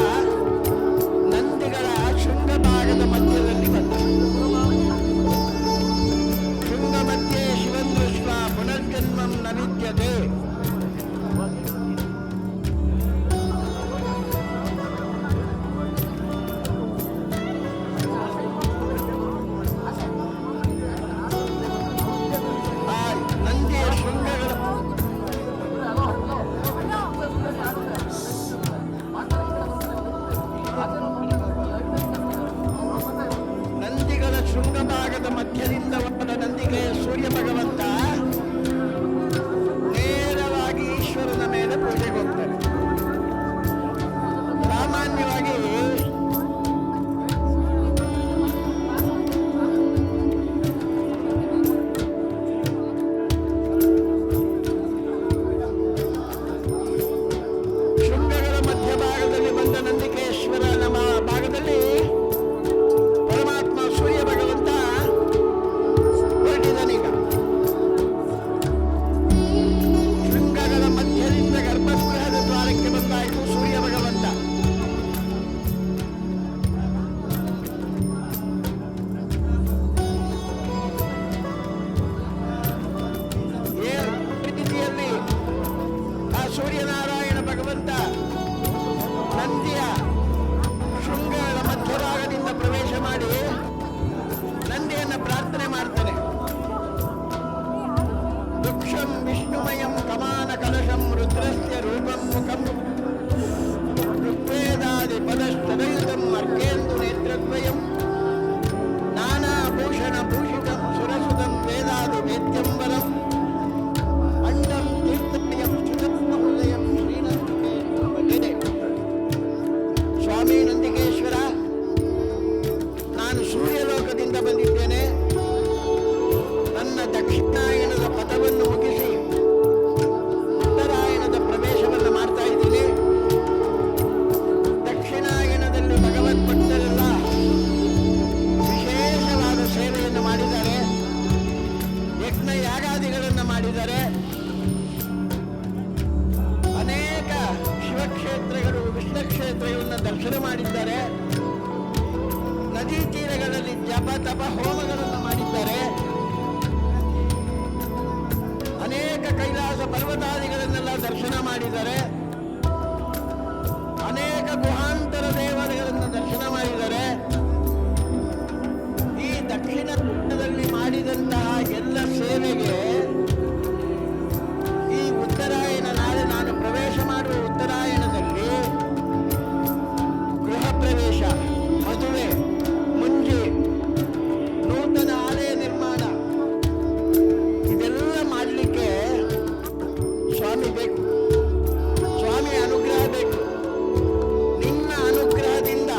[SPEAKER 3] ನಂದಿಗಳ ಶೃಂಗ ಭಾಗದ ಮಧ್ಯದಲ್ಲಿ ಬಂದ. ಶೃಂಗ ಮಧ್ಯೆ ಶಿವನ್ ದೃಷ್ಟ ಪುನರ್ಜನ್ಮಂ ನ ವಿದ್ಯತೆ. ಆ ನಂದಿಯ ಶೃಂಗಗಳ ನಂದಿಗಳ ಶೃಂಗ ಭಾಗದ ಮಧ್ಯದಿಂದ ಒಬ್ಬನ ನಂದಿಗೆ ಸೂರ್ಯ ಭಗವಂತ ನೇರವಾಗಿ ಈಶ್ವರನ ಮೇಲೆ ಪೂಜೆಗೆ ಹೋಗ್ತಾರೆ. ಸಾಮಾನ್ಯವಾಗಿ ಶೃಂಗಗಳ ಮಧ್ಯಭಾಗದಲ್ಲಿ ಬಂದ ನಂದಿಕೇಶ್ವರನ ಭಾಗದಲ್ಲಿ ಪರಮಾತ್ಮ ಸೂರ್ಯ ಭಗವಂತ ದಕ್ಷಿಣದಲ್ಲಿ ಮಾಡಿದಂತಹ ಎಲ್ಲ ಸೇವೆಗೆ ಈ ಉತ್ತರಾಯಣ ನಾಳೆ ನಾನು ಪ್ರವೇಶ ಮಾಡುವ ಉತ್ತರಾಯಣದಲ್ಲಿ ಗೃಹ ಪ್ರವೇಶ, ಮದುವೆ, ಮುಂಜಿ, ನೂತನ ಆಲಯ ನಿರ್ಮಾಣ ಇದೆಲ್ಲ ಮಾಡಲಿಕ್ಕೆ ಸ್ವಾಮಿ ಬೇಕು, ಸ್ವಾಮಿ ಅನುಗ್ರಹ ಬೇಕು. ನಿನ್ನ ಅನುಗ್ರಹದಿಂದ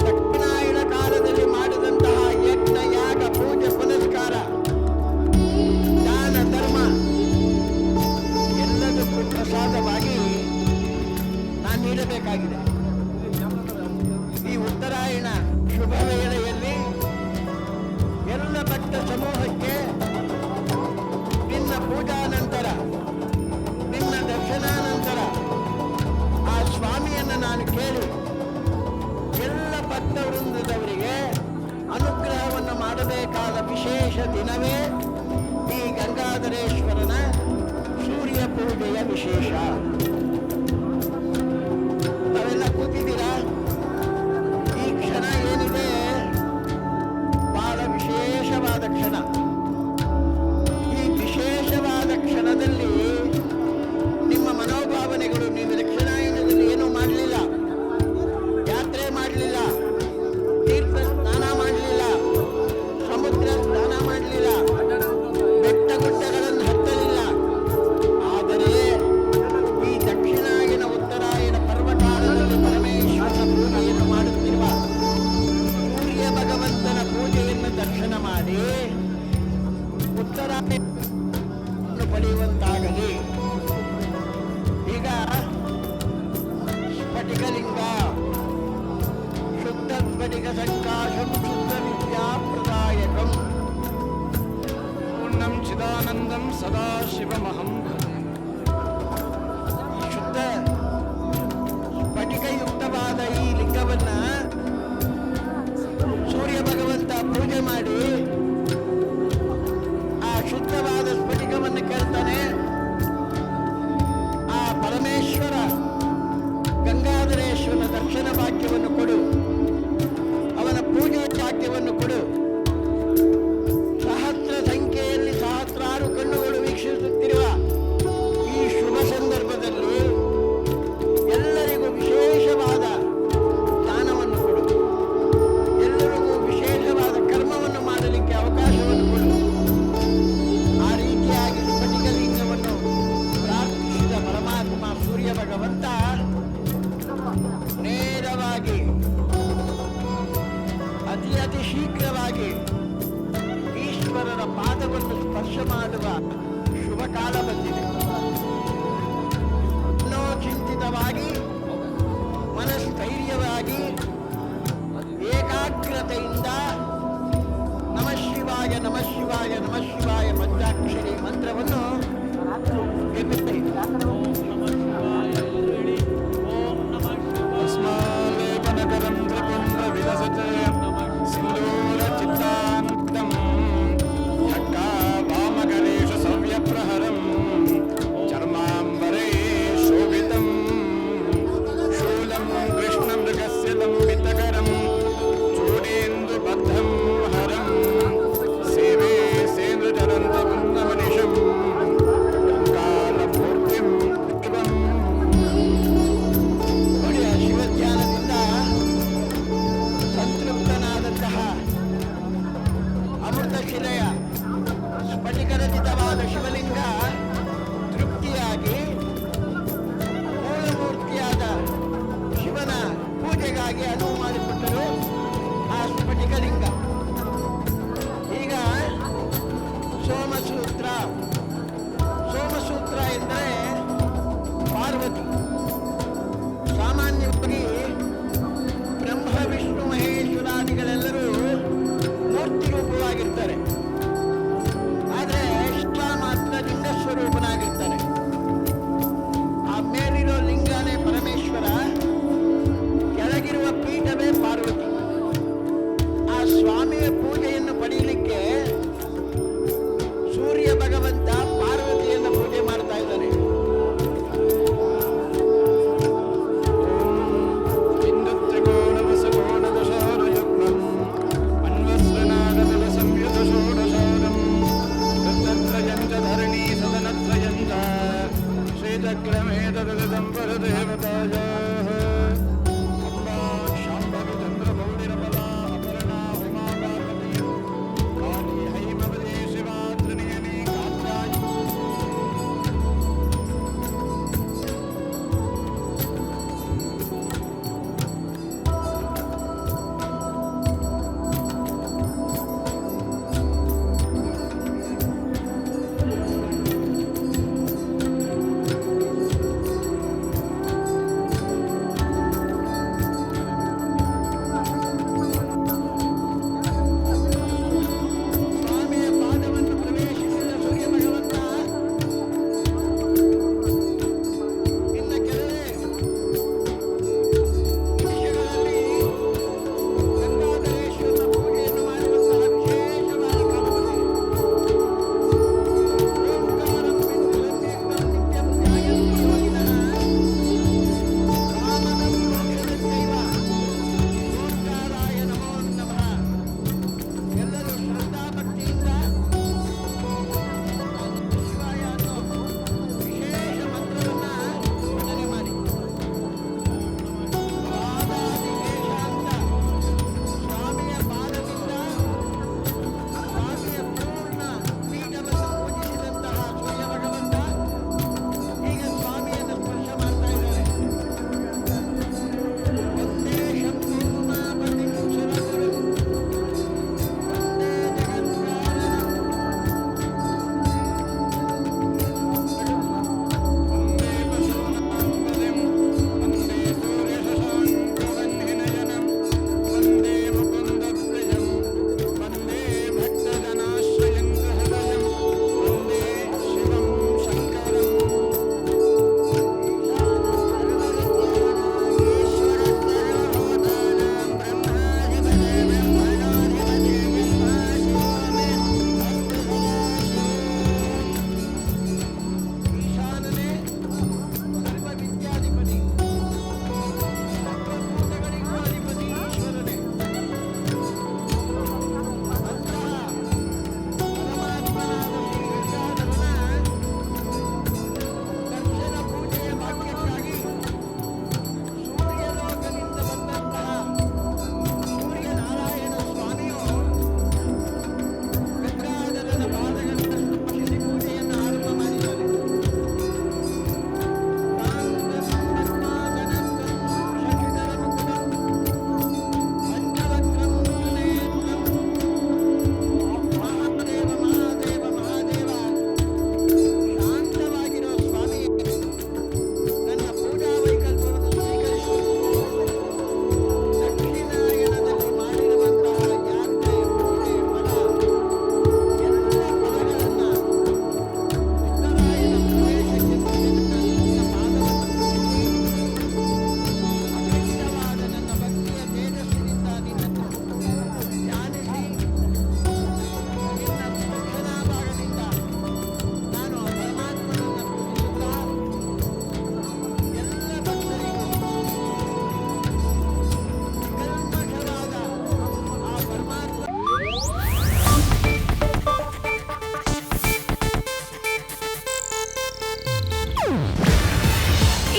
[SPEAKER 3] ದಕ್ಷಿಣಾಯಣ ಕಾಲದಲ್ಲಿ ಮಾಡಿದಂತಹ ಯಜ್ಞ, ಯಾಗ, ಪೂಜೆ, ಪುನಸ್ಕಾರ, ದಾನ, ಧರ್ಮ ಎಲ್ಲದಕ್ಕೂ ಪ್ರಸಾದವಾಗಿ ನಾನು ನೀಡಬೇಕಾಗಿದೆ. ಈ ಉತ್ತರಾಯಣ ಶುಭ ವೇಳೆಯಲ್ಲಿ ಎಲ್ಲ ಭಕ್ತ ಸಮೂಹಕ್ಕೆ ನಿನ್ನ ಪೂಜಾ ನಂತರ, ನಿನ್ನ ದರ್ಶನಾನಂತರ ಆ ಸ್ವಾಮಿಯನ್ನು ನಾನು ಕೇಳಿ ಎಲ್ಲ ಭಕ್ತ ವೃಂದದವರಿಗೆ ಅನುಗ್ರಹವನ್ನು ಮಾಡಬೇಕಾದ ವಿಶೇಷ ದಿನವೇ ಈ ಗಂಗಾಧರೇಶ್ವರನ ಸೂರ್ಯ ಪೂಜೆಯ ವಿಶೇಷ. ತಾವೆಲ್ಲ ಕೂತಿದ್ದೀರಾ? ಈ ಕ್ಷಣ ಏನಿದೆ ಬಹಳ ವಿಶೇಷವಾದ ಕ್ಷಣ. ಈ ವಿಶೇಷವಾದ ಕ್ಷಣದಲ್ಲಿ ನಿಮ್ಮ ಮನೋಭಾವನೆಗಳು, ನೀವು ದಕ್ಷಿಣಾಯನದಲ್ಲಿ ಏನೂ ಮಾಡಲಿಲ್ಲ, ಯಾತ್ರೆ ಮಾಡಲಿಲ್ಲ, ತೀರ್ಥ ಸ್ನಾನ ಮಾಡಲಿಲ್ಲ, ಸಮುದ್ರ ಸ್ನಾನ ಮಾಡಲಿಲ್ಲ, ಬೆಟ್ಟ ಗುಡ್ಡಗಳನ್ನು ಹತ್ತಲಿಲ್ಲ. ಆದರೆ ಈ ದಕ್ಷಿಣಾಯನ ಉತ್ತರಾಯಣ ಪರ್ವಕಾಲದಲ್ಲಿ ಪರಮೇಶ್ವರನ ಪೂಜೆಯನ್ನು ಮಾಡುತ್ತಿರುವ ಸೂರ್ಯ ಭಗವಂತನ ಪೂಜೆಯನ್ನು ದರ್ಶನ ಮಾಡಿ ಉತ್ತರಾಯಣ ಪಡೆಯುವಂತಾಗಲಿ. ಈಗ ಸ್ಫಟಿಕಲಿಂಗ, ಶುದ್ಧ ಸ್ಫಟಿಕ ಸಂಕಾಶಂ, ಶುದ್ಧ ವಿದ್ಯಾಪ್ರದಾಯಕಂ,
[SPEAKER 5] ಪೂರ್ಣಂ ಚಿದಾನಂದಂ ಸದಾ ಶಿವಮಹಂ ಭಜೆ.
[SPEAKER 3] ಶುದ್ಧ ಸ್ಫಟಿಕಯುಕ್ತವಾದ ಈ ಲಿಂಗವನ್ನ ಸೂರ್ಯ ಭಗವಂತ ಪೂಜೆ ಮಾಡಿ ಆ ಶುದ್ಧವಾದ ಸ್ಫಟಿಕವನ್ನು ಕೇಳ್ತಾನೆ. ಆ ಪರಮೇಶ್ವರ ಗಂಗಾಧರೇಶ್ವರನ ದರ್ಶನ ಭಾಗ್ಯವನ್ನು ಕೊಡು, ಅವನ ಪೂಜೆಯ ಭಾಗ್ಯವನ್ನು ಕೊಡು. ಸಹಸ್ರ ಸಂಖ್ಯೆಯಲ್ಲಿ ಸಹಸ್ರಾರು ಕಣ್ಣುಗಳು ವೀಕ್ಷಿಸುತ್ತಿರುವ ಈ ಶುಭ ಸಂದರ್ಭದಲ್ಲಿ ಎಲ್ಲರಿಗೂ ವಿಶೇಷವಾದ ದಾನವನ್ನು ಕೊಡು, ಎಲ್ಲರಿಗೂ ವಿಶೇಷವಾದ ಕರ್ಮವನ್ನು ಮಾಡಲಿಕ್ಕೆ ಅವಕಾಶವನ್ನು ಕೊಡು. ಆ ರೀತಿಯಾಗಿ ಸ್ಫಟಿಕಲಿಂಗವನ್ನು ಪ್ರಾರ್ಥಿಸಿದ ಪರಮಾತ್ಮ ಸೂರ್ಯ ಭಗವಂತ ನೇರವಾಗಿ ಅತಿ ಶೀಘ್ರವಾಗಿ ಈಶ್ವರನ ಪಾದವನ್ನು ಸ್ಪರ್ಶ ಮಾಡುವ ಶುಭ ಕಾಲ ಬಂದಿದೆ. ಚಿಂತಿತವಾಗಿ, ಮನಸ್ಥೈರ್ಯವಾಗಿ, ಏಕಾಗ್ರತೆಯಿಂದ ನಮ ಶಿವಾಯ ನಮ ಶಿವಾಯ ನಮ ಶಿವಾಯ ಪಂಚಾಕ್ಷರಿ ಮಂತ್ರವನ್ನು ಎನ್ನುತ್ತೇವೆ.
[SPEAKER 5] अस्मालेपनकरं त्रिपुण्ड्रविलसते सिन्दूरचित्तान्तं यक्का वामकरेषु सव्यप्रहरं चर्माम्बरे शोभितं शूलं कृष्णमृगस्य लम्बितकरं चूडेन्दुबद्धं हरं सेवे सेन्द्रचरन्तपुण्यमनिशं कालमूर्तिं शिवम्.
[SPEAKER 3] ಒಡೆಯ ಶಿವಧ್ಯಾನದಿಂದ ಸಂತೃಪ್ತನಾದಂತಹ ಅಮೃತ ಶಿಲೆಯ ಸ್ಫಟಿಕರಚಿತವಾದ ಶಿವಲಿಂಗ ತೃಪ್ತಿಯಾಗಿ ಮೂಲಮೂರ್ತಿಯಾದ ಶಿವನ ಪೂಜೆಗಾಗಿ ಅನುವು ಮಾಡಿಕೊಟ್ಟರು ಆ ಸ್ಫಟಿಕಲಿಂಗ. ಈಗ ಸೋಮಸೂತ್ರ. ಸೋಮಸೂತ್ರ ಎಂದರೆ ಪಾರ್ವತಿ. ಸಾಮಾನ್ಯವಾಗಿ ಬ್ರಹ್ಮ ವಿಷ್ಣು ಮಹೇಶ್ವರಾದಿಗಳೆಲ್ಲರೂ ಮೂರ್ತಿ ರೂಪವಾಗಿರ್ತಾರೆ. ಆದರೆ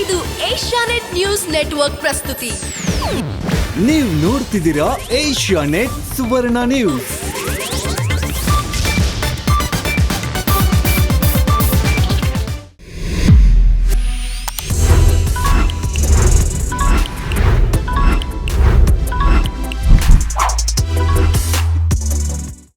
[SPEAKER 6] ಇದು ಏಷ್ಯಾನೆಟ್ ನ್ಯೂಸ್ ನೆಟ್ವರ್ಕ್ ಪ್ರಸ್ತುತಿ.
[SPEAKER 7] ನೀವು ನೋಡ್ತಿದ್ದೀರಾ ಏಷ್ಯಾನೆಟ್ ಸುವರ್ಣ ನ್ಯೂಸ್.